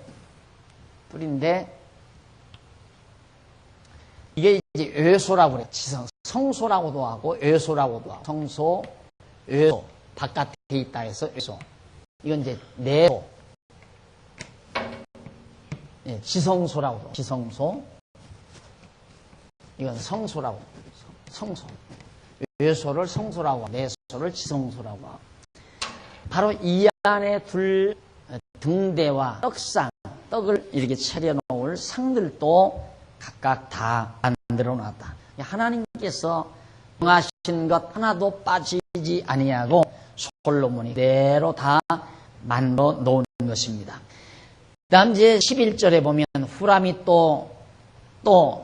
이게 이제 외소라고 그래. 성소라고도 하고 외소라고도 하고 성소, 외소 바깥에 있다 해서 외소. 이건 이제 내소, 예, 지성소라고 해요. 지성소. 이건 성소라고 해요. 성소. 외소를 성소라고 하고 내소를 지성소라고 하고. 바로 이 안에 둘 등대와 떡상, 떡을 이렇게 차려놓을 상들도 각각 다 만들어 놨다. 하나님께서 명하신 것 하나도 빠지지 아니하고 솔로몬이 그대로 다 만들어 놓은 것입니다. 그 다음 이제 11절에 보면 후람이 또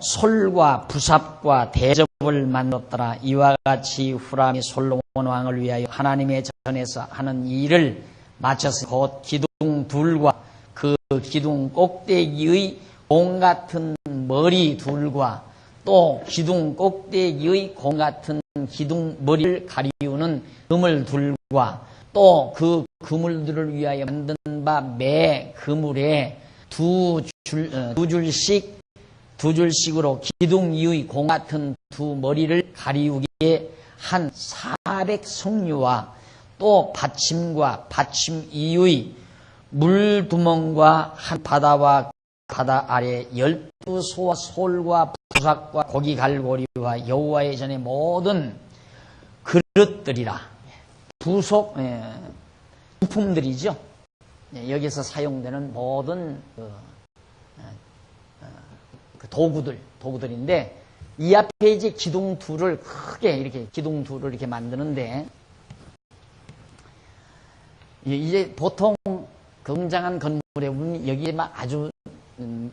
솔과 부삽과 대접을 만들었더라. 이와 같이 후람이 솔로몬 왕을 위하여 하나님의 전에서 하는 일을 마쳤으니 곧 기둥 둘과 그 기둥 꼭대기의 공 같은 머리 둘과 또 기둥 꼭대기의 공 같은 기둥 머리를 가리우는 그물 둘과 또 그 그물들을 위하여 만든 바 매 그물에 두 줄씩 두 줄씩으로 기둥 이의 공 같은 두 머리를 가리우기에 한 400석류와 또 받침과 받침 이의 물두멍과 한 바다와 바다 아래 12소와 솔과 부삭과 고기 갈고리와 여호와의 전의 모든 그릇들이라. 부속 부품들이죠. 여기서 사용되는 모든 그 도구들인데, 이 앞에 이제 기둥 둘을 크게 이렇게 기둥 둘을 이렇게 만드는데, 이제 보통 굉장한 건물에 보면 여기에 막 아주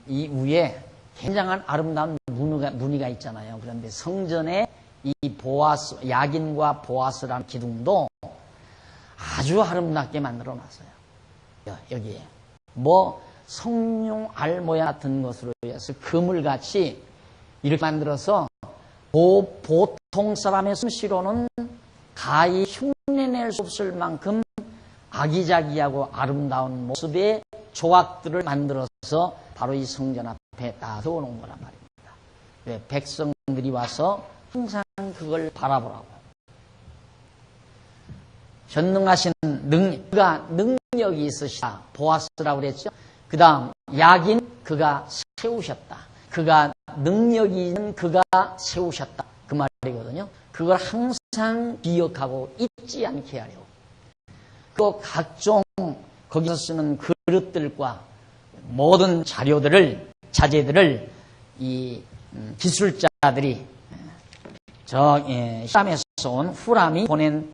이 위에 굉장한 아름다운 무늬가 있잖아요. 그런데 성전에 이 보아스, 야긴과 보아스라는 기둥도 아주 아름답게 만들어 놨어요. 여기에 뭐 성룡 알 모양 같은 것으로 해서 그물같이 이렇게 만들어서 보통 사람의 솜씨로는 가히 흉내낼 수 없을 만큼 아기자기하고 아름다운 모습의 조각들을 만들어서 바로 이 성전 앞에 다 세워놓은 거란 말입니다. 왜? 백성들이 와서 항상 그걸 바라보라고. 전능하신 그가 능력이 있으시다. 보아스라고 그랬죠. 그 다음 야긴 그가 세우셨다. 그가 능력이 있는 그가 세우셨다. 그 말이거든요. 그걸 항상 기억하고 잊지 않게 하려고. 또 각종 거기서 쓰는 그릇들과 모든 자재들을 이 기술자들이 히람에서 온 후람이 보낸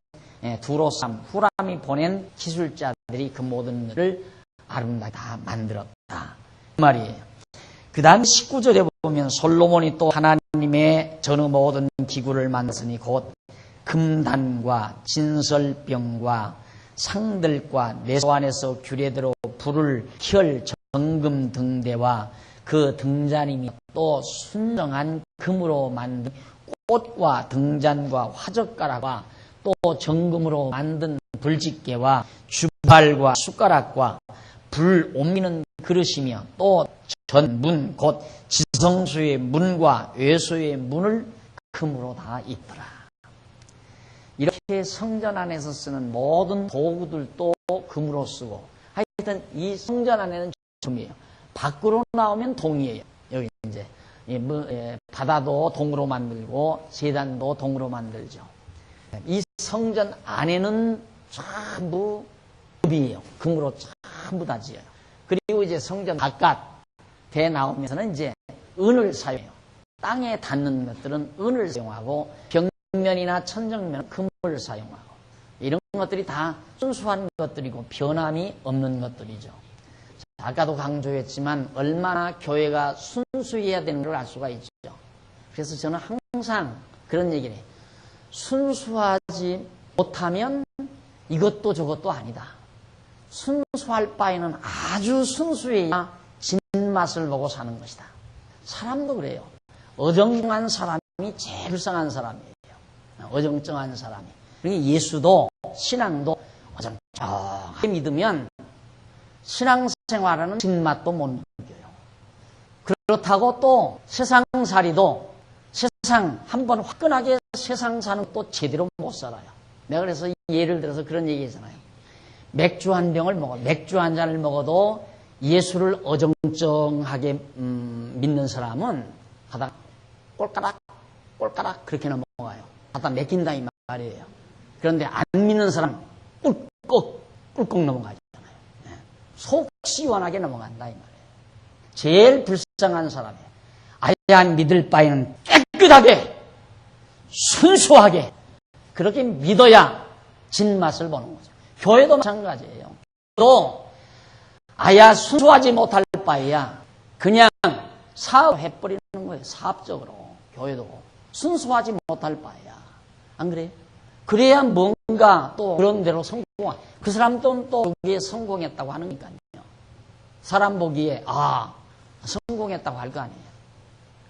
두로삼 후람이 보낸 기술자들이 그 모든 것을 아름답게 다 만들었다. 그 말이에요. 그 다음 19절에 보면 솔로몬이 또 하나님의 전의 모든 기구를 만들었으니 곧 금단과 진설병과 상들과 내소 안에서 규례대로 불을 켤 정금 등대와 그 등잔임이 또 순정한 금으로 만든 꽃과 등잔과 화젓가락과 또 정금으로 만든 불집게와 주발과 숟가락과 불 옮기는 그릇이며 또 전문 곧 지성소의 문과 외소의 문을 금으로 다 잇더라. 이렇게 성전 안에서 쓰는 모든 도구들도 금으로 쓰고, 하여튼 이 성전 안에는 금이에요. 밖으로 나오면 동이에요. 여기 이제 바다도 동으로 만들고 제단도 동으로 만들죠. 이 성전 안에는 전부 금이에요. 금으로 전부 다 지어요. 그리고 이제 성전 바깥에 나오면서는 이제 은을 사용해요. 땅에 닿는 것들은 은을 사용하고 벽면이나 천정면은 금을 사용하고, 이런 것들이 다 순수한 것들이고 변함이 없는 것들이죠. 아까도 강조했지만 얼마나 교회가 순수해야 되는 걸 알 수가 있죠. 그래서 저는 항상 그런 얘기를 해요. 순수하지 못하면 이것도 저것도 아니다. 순수할 바에는 아주 순수해야 진맛을 보고 사는 것이다. 사람도 그래요. 어정쩡한 사람이 제일 불쌍한 사람이에요. 어정쩡한 사람이. 그러니까 예수도 신앙도 어정쩡하게 믿으면 신앙생활하는 진맛도 못 느껴요. 그렇다고 또 세상살이도 세상 한번 화끈하게 세상 사는 것도 제대로 못 살아요. 내가 그래서 예를 들어서 그런 얘기잖아요. 맥주 한 잔을 먹어도 예수를 어정쩡하게 믿는 사람은 하다가 꼴까락 그렇게 넘어가요. 하다 맥힌다 이 말이에요. 그런데 안 믿는 사람 꿀꺽 넘어가잖아요. 속 시원하게 넘어간다 이 말이에요. 제일 불쌍한 사람이에요. 아야 믿을 바에는 깨끗하게 순수하게 그렇게 믿어야 진맛을 보는 거죠. 교회도 마찬가지예요. 또 아야 순수하지 못할 바에야 그냥 사업해버리는 거예요. 사업적으로. 교회도 순수하지 못할 바에야. 안 그래요? 그래야 뭔가 또 그런 대로 그 사람도 또 거기에 성공했다고 하는 거니까요. 사람 보기에 성공했다고 할 거 아니에요.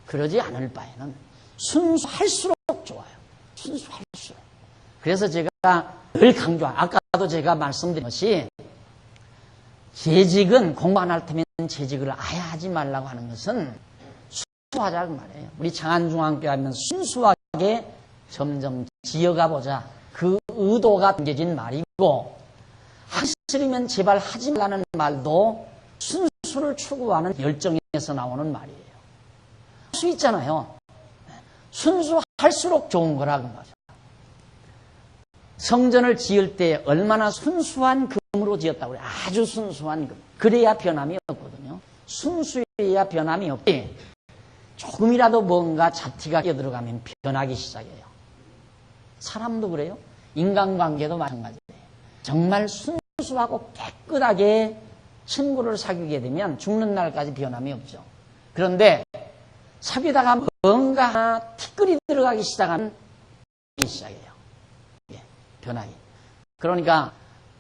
그러지 않을 바에는 순수할수록 좋아요. 순수할수록. 그래서 제가 늘 아까도 제가 말씀드린 것이 재직은 공부 안 할 테면 재직을 아예 하지 말라고 하는 것은 순수하자 그 말이에요. 우리 장안중앙교회 하면 순수하게 점점 지어가 보자. 그 의도가 담겨진 말이고, 하시려면 제발 하지 말라는 말도 순수를 추구하는 열정에서 나오는 말이에요. 할 수 있잖아요. 순수할수록 좋은 거라 그 말이죠. 성전을 지을 때 얼마나 순수한 금으로 지었다고 그래요. 아주 순수한 금. 그래야 변함이 없거든요. 순수해야 변함이 없지. 조금이라도 뭔가 잡티가 끼어들어가면 변하기 시작해요. 사람도 그래요. 인간관계도 마찬가지예요. 정말 순수하고 깨끗하게 친구를 사귀게 되면 죽는 날까지 변함이 없죠. 그런데 사귀다가 뭔가 하나 티끌이 들어가기 시작하면 시작해요. 변하기. 그러니까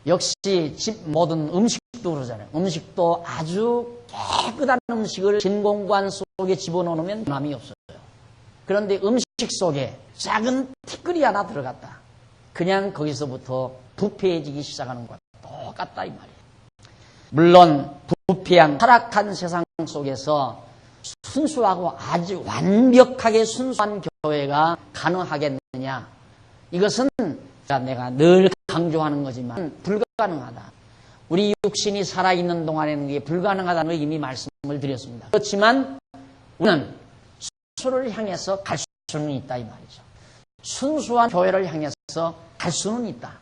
역시 집 모든 음식도 그러잖아요. 음식도 아주 깨끗한 음식을 진공관 속에 집어넣으면 변함이 없어요. 그런데 음식 속에 작은 티끌이 하나 들어갔다. 그냥 거기서부터 부패해지기 시작하는 것과 똑같다 이 말이에요. 물론 부패한 타락한 세상 속에서 순수하고 아주 완벽하게 순수한 교회가 가능하겠느냐. 이것은 내가 늘 강조하는 거지만 불가능하다. 우리 육신이 살아있는 동안에는 이게 불가능하다는 걸 이미 말씀을 드렸습니다. 그렇지만 우리는 순수를 향해서 갈 수는 있다 이 말이죠. 순수한 교회를 향해서 갈 수는 있다.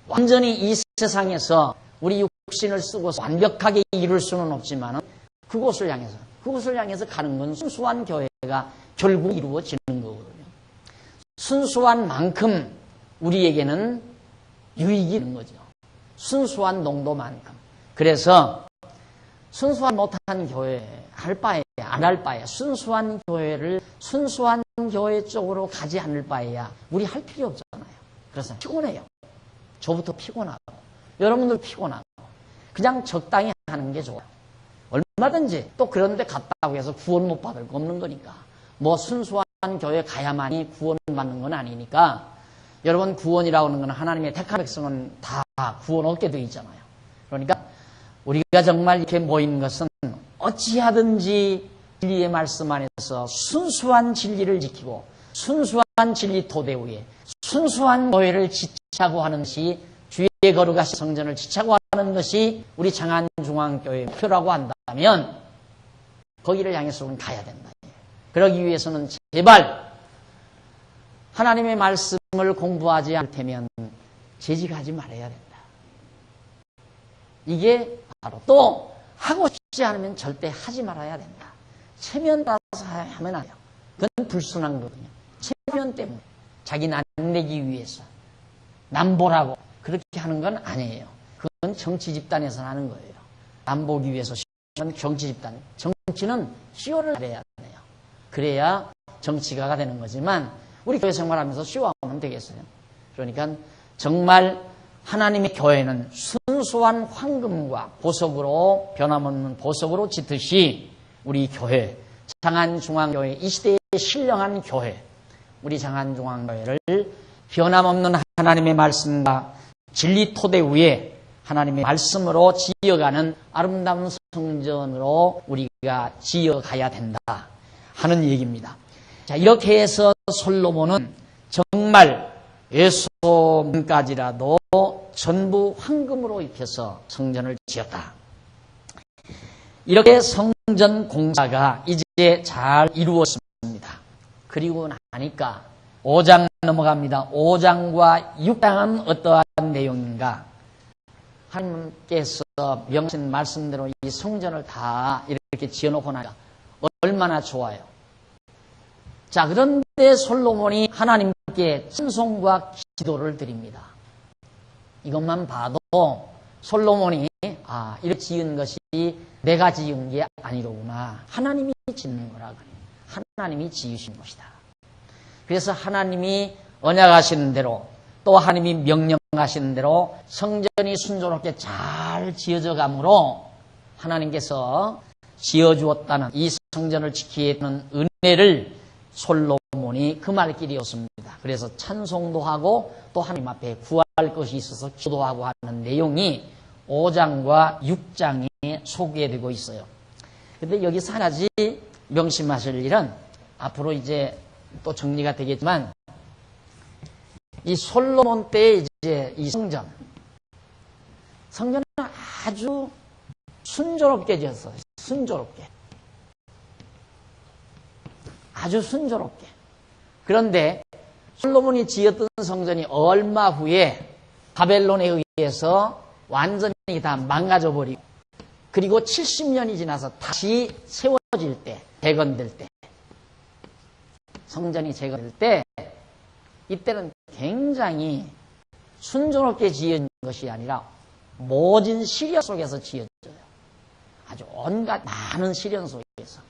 완전히 이 세상에서 우리 육신을 쓰고 완벽하게 이룰 수는 없지만 그곳을 향해서 가는 건 순수한 교회가 결국 이루어지는 거거든요. 순수한 만큼 우리에게는 유익이 있는 거죠. 순수한 농도만큼. 그래서 순수한 못한 교회 할 바에 안 할 바에 순수한 교회를 순수한 교회 쪽으로 가지 않을 바에야 우리 할 필요 없잖아요. 그래서 피곤해요. 저부터 피곤하고 여러분들 피곤하고 그냥 적당히 하는 게 좋아요. 얼마든지 또 그런데 갔다고 해서 구원 못 받을 거 없는 거니까 뭐 순수한 교회 가야만이 구원받는 건 아니니까 여러분 구원이라고 하는 건 하나님의 택한 백성은 다 구원 얻게 되어 있잖아요. 그러니까 우리가 정말 이렇게 모인 것은 어찌하든지 진리의 말씀 안에서 순수한 진리를 지키고 순수한 진리 토대 위에 순수한 교회를 지차고 하는 것이 주의 거룩하신 성전을 지차고 하는 것이 우리 장안중앙교회의 목표라고 한다면 거기를 향해서 우리는 가야 된다. 그러기 위해서는 제발 하나님의 말씀을 공부하지 않다면 재직하지 말아야 된다. 이게 바로 또 하고 싶지 않으면 절대 하지 말아야 된다. 체면 따라서 하면 안 돼요. 그건 불순한 거거든요. 체면 때문에 자기 남 내기 위해서 남 보라고 그렇게 하는 건 아니에요. 그건 정치 집단에서 하는 거예요. 남 보기 위해서 정치 집단. 정치는 쇼를 해야 돼요. 그래야 정치가가 되는 거지만 우리 교회 생활하면서 쇼하면 되겠어요. 그러니까 정말 하나님의 교회는 순수한 황금과 보석으로 변함없는 보석으로 짙듯이 우리 교회 장안중앙교회 이 시대의 신령한 교회 우리 장안중앙교회를 변함없는 하나님의 말씀과 진리 토대 위에 하나님의 말씀으로 지어가는 아름다운 성전으로 우리가 지어가야 된다 하는 얘기입니다. 자, 이렇게 해서 솔로몬은 정말 예수문까지라도 전부 황금으로 입혀서 성전을 지었다. 이렇게 성전 공사가 이제 잘 이루어졌습니다. 그리고 나니까 5장 넘어갑니다. 5장과 6장은 어떠한 내용인가? 하나님께서 명하신 말씀대로 이 성전을 다 이렇게 지어놓고 나니까 얼마나 좋아요. 자, 그런데 솔로몬이 하나님께 찬송과 기도를 드립니다. 이것만 봐도 솔로몬이 이렇게 지은 것이 내가 지은 게 아니로구나. 하나님이 짓는 거라 그래요. 하나님이 지으신 것이다. 그래서 하나님이 언약하시는 대로 또 하나님이 명령하시는 대로 성전이 순조롭게 잘 지어져 가므로 하나님께서 지어주었다는 이 성전을 지키게 되는 은혜를 솔로몬이 금할 길이었습니다. 그래서 찬송도 하고 또 하나님 앞에 구할 것이 있어서 기도하고 하는 내용이 5장과 6장에 소개되고 있어요. 그런데 여기서 한 가지 명심하실 일은 앞으로 이제 또 정리가 되겠지만 이 솔로몬 때의 이제 이 성전은 아주 순조롭게 지었어요. 순조롭게. 아주 순조롭게. 그런데 솔로몬이 지었던 성전이 얼마 후에 바벨론에 의해서 완전히 다 망가져 버리고 그리고 70년이 지나서 다시 세워질 때, 재건될 때, 성전이 재건될 때 이때는 굉장히 순조롭게 지은 것이 아니라 모진 시련 속에서 지어져요. 아주 온갖 많은 시련 속에서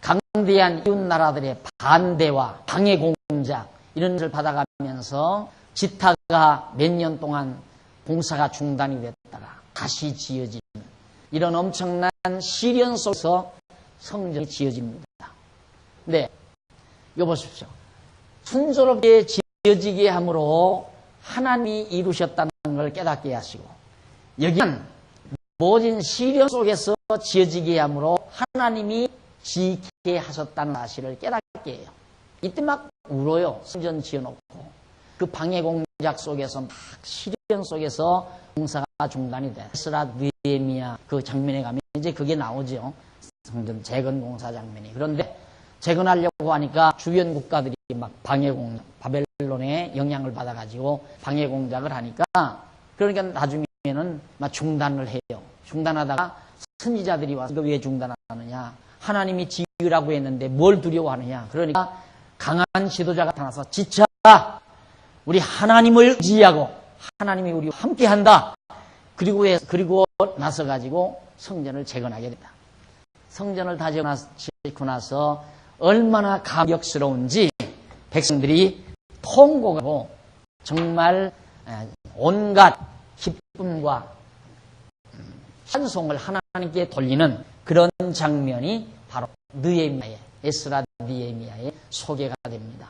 강대한 이웃나라들의 반대와 방해 공작 이런 것을 받아가면서 지타가 몇 년 동안 공사가 중단이 됐다가 다시 지어지는 이런 엄청난 시련 속에서 성전이 지어집니다. 네, 이거 보십시오. 순조롭게 지어지게 함으로 하나님이 이루셨다는 걸 깨닫게 하시고 여기는 모진 시련 속에서 지어지게 함으로 하나님이 지게 하셨다는 사실을 깨닫게 해요. 이때 막 울어요. 성전 지어놓고 그 방해 공작 속에서 막 시련 속에서 공사가 중단이 돼. 에스라 느헤미야 그 장면에 가면 이제 그게 나오죠. 성전 재건 공사 장면이. 그런데 재건하려고 하니까 주변 국가들이 막 방해 공작, 바벨론의 영향을 받아가지고 방해 공작을 하니까 그러니까 나중에는 막 중단을 해요. 중단하다가 선지자들이 와서 이거 왜 중단하느냐? 하나님이 지으라고 했는데 뭘 두려워하느냐? 그러니까 강한 지도자가 나타나서 지쳐 우리 하나님을 지휘하고 하나님이 우리와 함께한다. 그리고 나서 가지고 성전을 재건하게 된다. 성전을 다 재건하고 나서 얼마나 감격스러운지 백성들이 통곡하고 정말 온갖 기쁨과 찬송을 하나님께 돌리는 그런 장면이 바로 느헤미야의 에스라 느헤미야의 소개가 됩니다.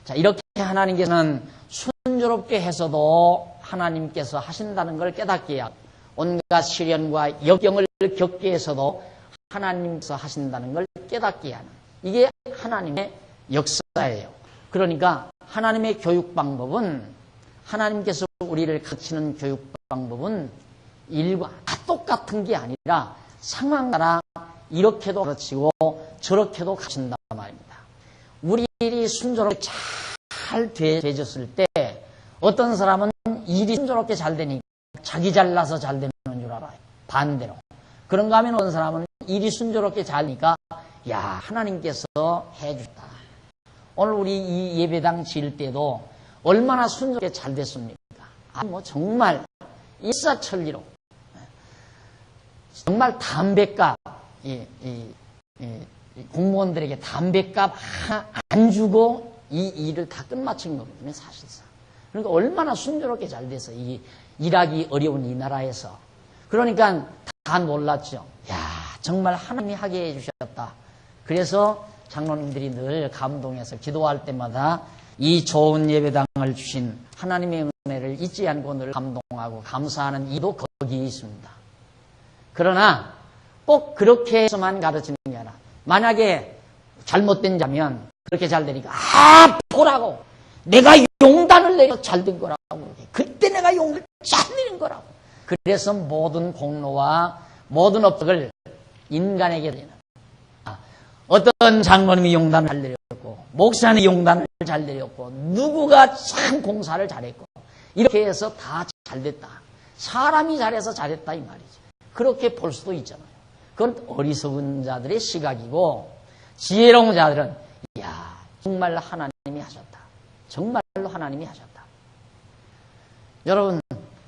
자, 이렇게 하나님께서는 순조롭게 해서도 하나님께서 하신다는 걸 깨닫게 하고 온갖 시련과 역경을 겪게 해서도 하나님께서 하신다는 걸 깨닫게 하는 이게 하나님의 역사예요. 그러니까 하나님의 교육 방법은 하나님께서 우리를 가르치는 교육 방법은 일과 다 똑같은 게 아니라 상황 따라 이렇게도 가르치고 저렇게도 가르친단 말입니다. 우리 일이 순조롭게 잘 되졌을 때 어떤 사람은 일이 순조롭게 잘 되니까 자기 잘나서 잘 되는 줄 알아요. 반대로. 그런가 하면 어떤 사람은 일이 순조롭게 잘 되니까 야 하나님께서 해주셨다. 오늘 우리 이 예배당 지을 때도 얼마나 순조롭게 잘 됐습니까? 뭐 정말 일사천리로 정말 담뱃값 공무원들에게 담뱃값 안 주고 이 일을 다 끝마친 거거든요, 사실상. 그러니까 얼마나 순조롭게 잘 돼서 이 일하기 어려운 이 나라에서. 그러니까 다 놀랐죠. 야, 정말 하나님이 하게 해주셨다. 그래서 장로님들이 늘 감동해서 기도할 때마다 이 좋은 예배당을 주신 하나님의 은혜를 잊지 않고 늘 감동하고 감사하는 이도 거기에 있습니다. 그러나 꼭 그렇게 해서만 가르치는 게 아니라 만약에 잘못된 자면 그렇게 잘 되니까 보라고 내가 용단을 내려 잘 된 거라고 그때 내가 용을 잘 내린 거라고 그래서 모든 공로와 모든 업적을 인간에게 드리는 어떤 장로님이 용단을 잘 내렸고 목사님이 용단을 잘 내렸고 누구가 참 공사를 잘했고 이렇게 해서 다 잘됐다. 사람이 잘해서 잘했다 이 말이지. 그렇게 볼 수도 있잖아요. 그건 어리석은 자들의 시각이고 지혜로운 자들은 이야 정말 하나님이 하셨다. 정말로 하나님이 하셨다. 여러분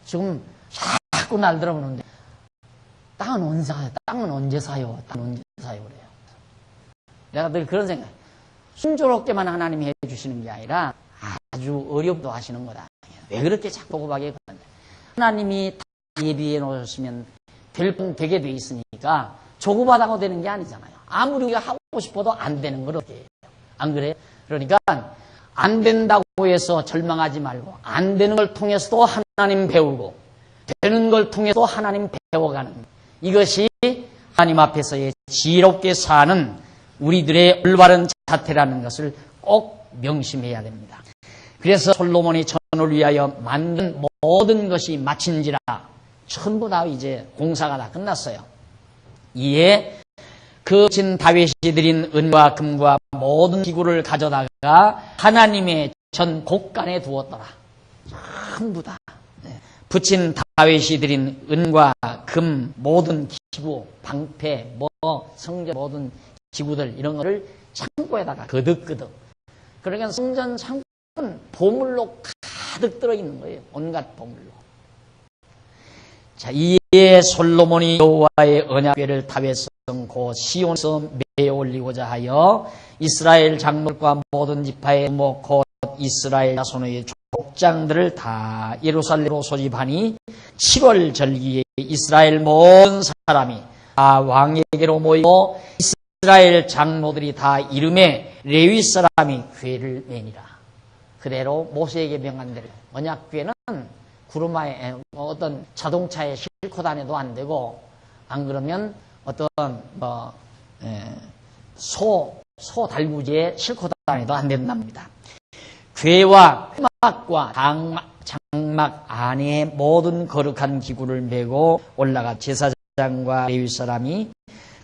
지금 자꾸 날 들어보는데 땅은 언제 사요? 땅은 언제 사요? 땅은 언제 사요? 그래요. 내가 늘 그런 생각. 순조롭게만 하나님이 해주시는 게 아니라 아주 어렵도 하시는 거다. 왜 그렇게 자꾸 고박해? 하나님이 다 예비해 놓으시면 될 분 되게 돼 있으니까 조급하다고 되는 게 아니잖아요. 아무리 우리가 하고 싶어도 안 되는 걸 어떻게 해요? 안 그래요? 그러니까 안 된다고 해서 절망하지 말고 안 되는 걸 통해서도 하나님 배우고 되는 걸 통해서도 하나님 배워가는 이것이 하나님 앞에서의 지혜롭게 사는 우리들의 올바른 자태라는 것을 꼭 명심해야 됩니다. 그래서 솔로몬이 전을 위하여 만든 모든 것이 마친지라 전부 다 이제 공사가 다 끝났어요. 이에 그 진 다윗이 드린 은과 금과 모든 기구를 가져다가 하나님의 전 곡간에 두었더라. 전부 다. 붙인 다윗이 드린 은과 금 모든 기구, 방패, 성전 모든 기구들 이런 거를 창고에다가 거득거득. 그러니까 성전 창고는 보물로 가득 들어있는 거예요. 온갖 보물로. 자, 이에 솔로몬이 여호와의 언약궤를 다윗성 곧 시온에서 매어 올리고자 하여 이스라엘 장로과 모든 지파의 곧 이스라엘 자손의 족장들을 다 예루살렘으로 소집하니 7월 절기에 이스라엘 모든 사람이 다 왕에게로 모이고 이스라엘 장로들이 다 이름에 레위 사람이 궤를 매니라. 그대로 모세에게 명한 대로 언약궤는 구루마에 어떤 자동차에 싣고 다녀도 안 되고 안 그러면 어떤 소 달구지에 싣고 다녀도 안 된답니다. 궤와 회막과 장막 안에 모든 거룩한 기구를 메고 올라가 제사장과 레위 사람이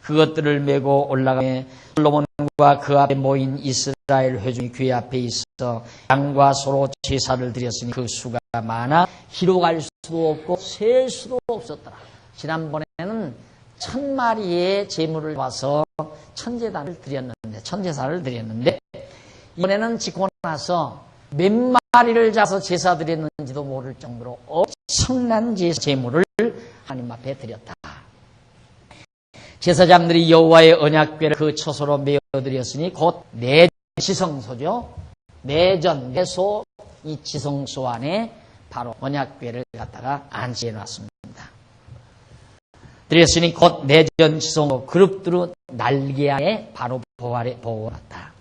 그것들을 메고 올라가며 솔로몬과 그 앞에 모인 이스라엘 회중이 궤 앞에 있어 양과 소로 제사를 드렸으니 그 수가 많아 기록할 수도 없고 셀 수도 없었더라. 지난번에는 1000마리의 제물을 와서 천제사를 드렸는데 이번에는 짓고 나서 몇 마리를 잡아서 제사 드렸는지도 모를 정도로 엄청난 제물을 하나님 앞에 드렸다. 제사장들이 여호와의 언약궤를 그 처소로 메어드렸으니 곧 내지성소죠. 내소 이 지성소 안에 바로 언약궤를 갖다가 안치해 놨습니다. 드렸으니 곧 내전 지성소 그룹들은 날개 안에 바로 보호놨다.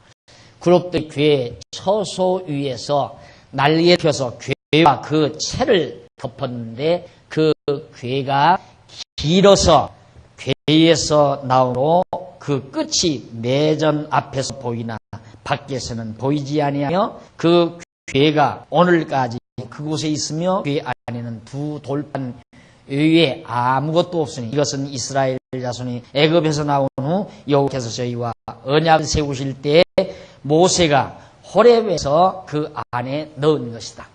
그룹들 궤 처소 위에서 날개 펴서 궤와 그 채를 덮었는데 그 궤가 길어서 궤에서 나오므로 그 끝이 내전 앞에서 보이나 밖에서는 보이지 아니하며 그 궤가 오늘까지 그곳에 있으며 궤 안에는 두 돌판 외에 아무것도 없으니 이것은 이스라엘 자손이 애굽에서 나온 후 여호와께서 저희와 언약을 세우실 때 모세가 호렙에서 그 안에 넣은 것이다.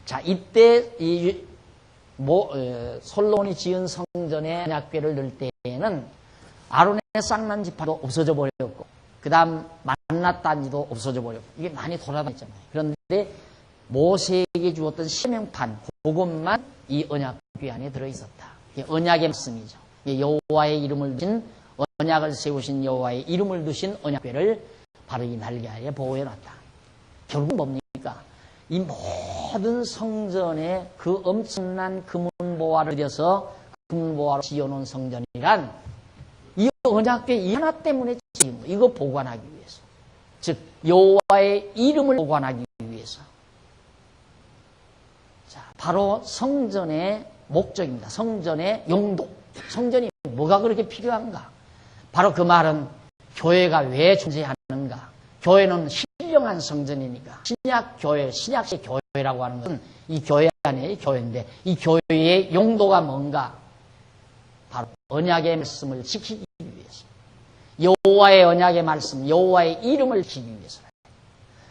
자, 이때 솔로몬이 지은 성전에 언약궤를 넣을 때에는 아론의 쌍난 지파도 없어져 버렸고 그 다음 만나 단지도 없어져 버렸고 이게 많이 돌아다녔잖아요. 그런데 모세에게 주었던 시명판 그것만 이 언약궤 안에 들어있었다. 이게 언약의 말씀이죠. 여호와의 이름을 두신 언약을 세우신 여호와의 이름을 두신 언약궤를 바로 이 날개에 보호해놨다. 결국 뭡니까? 이 모든 성전에 그 엄청난 금은보화를 들여서 금은보화로 지어놓은 성전이란 이 언약궤 이 하나 때문에 지은 거. 이거 보관하기 위해서. 즉 여호와의 이름을 보관하기 위해서. 자, 바로 성전의 목적입니다. 성전의 용도. 성전이 뭐가 그렇게 필요한가? 바로 그 말은 교회가 왜 존재하는가? 교회는 신령한 성전이니까. 신약교회, 신약식 교회라고 하는 것은 이 교회 안에 교회인데 이 교회의 용도가 뭔가? 바로 언약의 말씀을 지키기 위해서. 여호와의 언약의 말씀, 여호와의 이름을 지키기 위해서.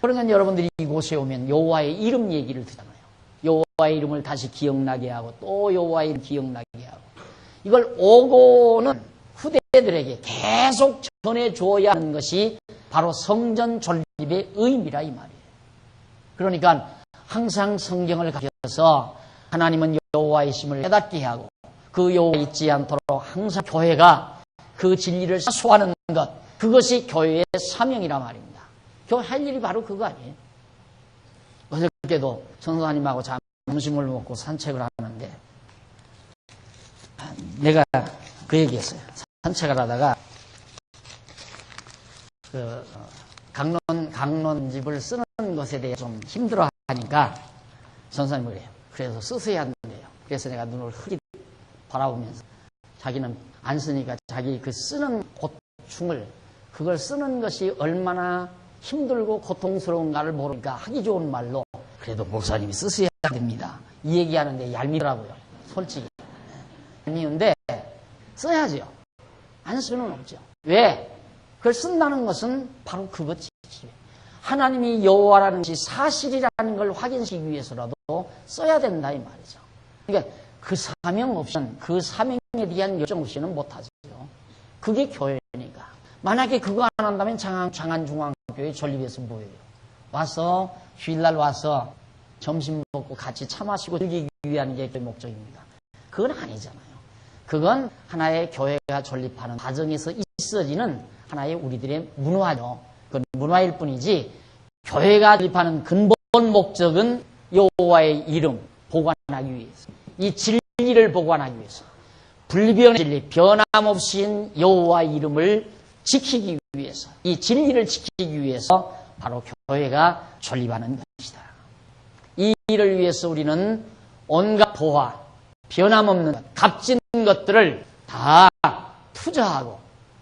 그러니까 여러분들이 이곳에 오면 여호와의 이름 얘기를 듣잖아요. 여호와의 이름을 다시 기억나게 하고 또 여호와의 이름 기억나게 하고 이걸 오고는 후대들에게 계속 전해줘야 하는 것이 바로 성전 존립의 의미라 이 말이에요. 그러니까 항상 성경을 가져서 하나님은 여호와이심을 깨닫게 하고 그 여호와 잊지 않도록 항상 교회가 그 진리를 사수하는 것 그것이 교회의 사명이라 말입니다. 교회 할 일이 바로 그거 아니에요. 어저께도 전도사님하고 점심을 먹고 산책을 하는데 내가 그 얘기했어요. 산책을 하다가 그 강론집을 쓰는 것에 대해 좀 힘들어하니까 전사님이 그래요. 그래서 쓰셔야 한대요. 그래서 내가 눈을 흐릿 바라보면서 자기는 안 쓰니까 자기 그 쓰는 고충을 그걸 쓰는 것이 얼마나 힘들고 고통스러운가를 모르니까 하기 좋은 말로 그래도 목사님이 쓰셔야 됩니다. 이 얘기하는데 얄미더라고요. 솔직히. 얄미운데 써야죠. 안 수는 없죠. 왜? 그걸 쓴다는 것은 바로 그것이지. 하나님이 여호와라는 것이 사실이라는 걸 확인시키기 위해서라도 써야 된다 이 말이죠. 그러니까 그 사명 없이는, 그 사명에 대한 열정 없이는 못하죠. 그게 교회니까. 만약에 그거 안 한다면 장안중앙교회 전립에서 뭐예요? 와서 주일날 와서 점심 먹고 같이 차 마시고 즐기기 위한 게 교회 목적입니다. 그건 아니잖아요. 그건 하나의 교회가 존립하는 과정에서 있어지는 하나의 우리들의 문화죠. 그건 문화일 뿐이지 교회가 존립하는 근본 목적은 여호와의 이름 보관하기 위해서, 이 진리를 보관하기 위해서, 불변의 진리, 변함없인 여호와의 이름을 지키기 위해서, 이 진리를 지키기 위해서 바로 교회가 존립하는 것이다. 이 일을 위해서 우리는 온갖 보화, 변함없는 것, 값진 것들을 다 투자하고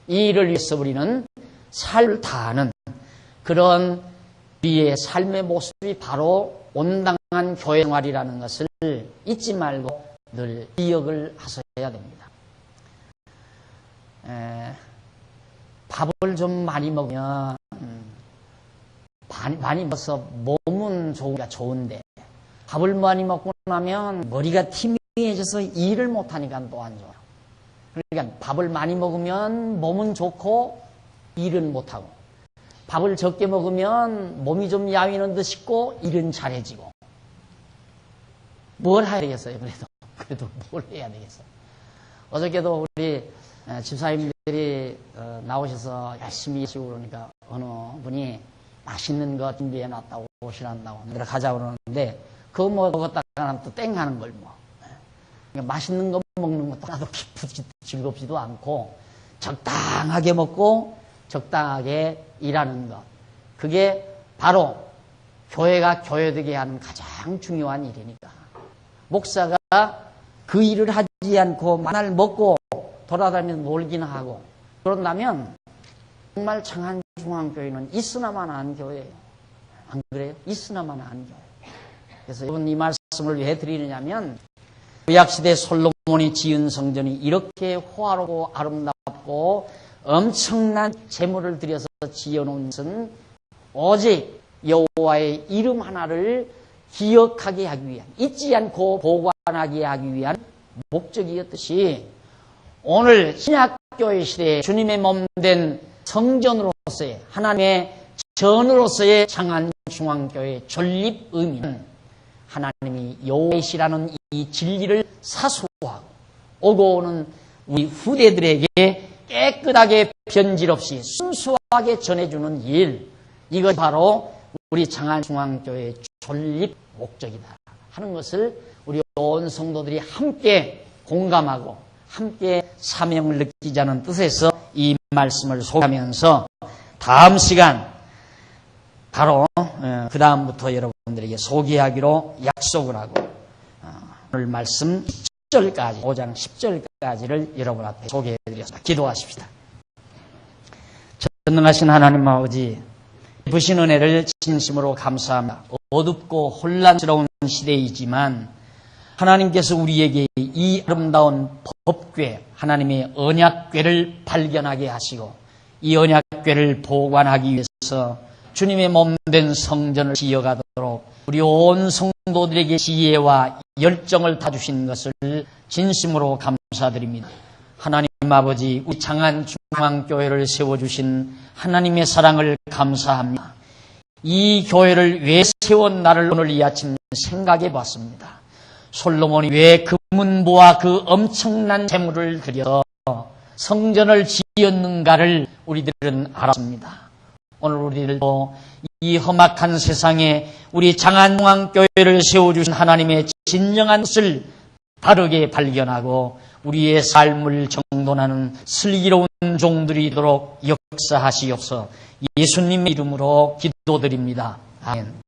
이 일을 위해서 우리는 삶을 다하는 그런 우리의 삶의 모습이 바로 온당한 교회 생활이라는 것을 잊지 말고 늘 기억을 하셔야 됩니다. 밥을 좀 많이 먹으면 많이 먹어서 몸은 좋은데 밥을 많이 먹고 나면 머리가 희미해져서 일을 못하니까 또 안 좋아요. 그러니까 밥을 많이 먹으면 몸은 좋고 일은 못하고, 밥을 적게 먹으면 몸이 좀 야위는 듯 싶고 일은 잘해지고. 뭘 해야 되겠어요? 그래도 뭘 해야 되겠어요? 어저께도 우리 집사님들이 나오셔서 열심히 하시고 그러니까 어느 분이 맛있는 거 준비해놨다고 오시란다고 내가 가자고 그러는데 그거 먹었다가 또 땡하는 걸 뭐. 그러니까 맛있는 거 먹는 것도 나도 기쁘지 즐겁지도 않고 적당하게 먹고 적당하게 일하는 것. 그게 바로 교회가 교회되게 하는 가장 중요한 일이니까. 목사가 그 일을 하지 않고 맨날 먹고 돌아다니면서 놀기는 하고 그런다면 정말 장안중앙교회는 있으나마나한 교회예요. 안 그래요? 있으나마나한 교회. 그래서 여러분 이 말씀을 왜 드리느냐면 구약시대 솔로몬이 지은 성전이 이렇게 호화롭고 아름답고 엄청난 재물을 들여서 지어놓은 것은 오직 여호와의 이름 하나를 기억하게 하기 위한, 잊지 않고 보관하게 하기 위한 목적이었듯이 오늘 신약교회 시대에 주님의 몸된 성전으로서의 하나님의 전으로서의 장안중앙교회 존립 의미는 하나님이 여호와이시라는 이 진리를 사수하고 오고 오는 우리 후대들에게 깨끗하게 변질 없이 순수하게 전해주는 일, 이것이 바로 우리 장안중앙교회의 존립 목적이다 하는 것을 우리 온 성도들이 함께 공감하고 함께 사명을 느끼자는 뜻에서 이 말씀을 소개하면서 다음 시간 바로 그 다음부터 여러분들에게 소개하기로 약속을 하고 오늘 말씀 10절까지 5장 10절까지를 여러분 앞에 소개해드렸습니다. 기도하십시다. 전능하신 하나님 아버지, 부신 은혜를 진심으로 감사합니다. 어둡고 혼란스러운 시대이지만 하나님께서 우리에게 이 아름다운 법궤, 하나님의 언약궤를 발견하게 하시고 이 언약궤를 보관하기 위해서 주님의 몸된 성전을 지어가도록 우리 온 성도들에게 지혜와 열정을 다주신 것을 진심으로 감사드립니다. 하나님 아버지, 우리 장안중앙교회를 세워주신 하나님의 사랑을 감사합니다. 이 교회를 왜 세웠나를 오늘 이 아침 생각해 봤습니다. 솔로몬이 왜 금은보와 그 엄청난 재물을 들여 성전을 지었는가를 우리들은 알았습니다. 오늘 우리들도 이 험악한 세상에 우리 장안중앙교회를 세워주신 하나님의 진정한 뜻을 바르게 발견하고 우리의 삶을 정돈하는 슬기로운 종들이 되도록 역사하시옵소서. 예수님의 이름으로 기도드립니다. 아멘.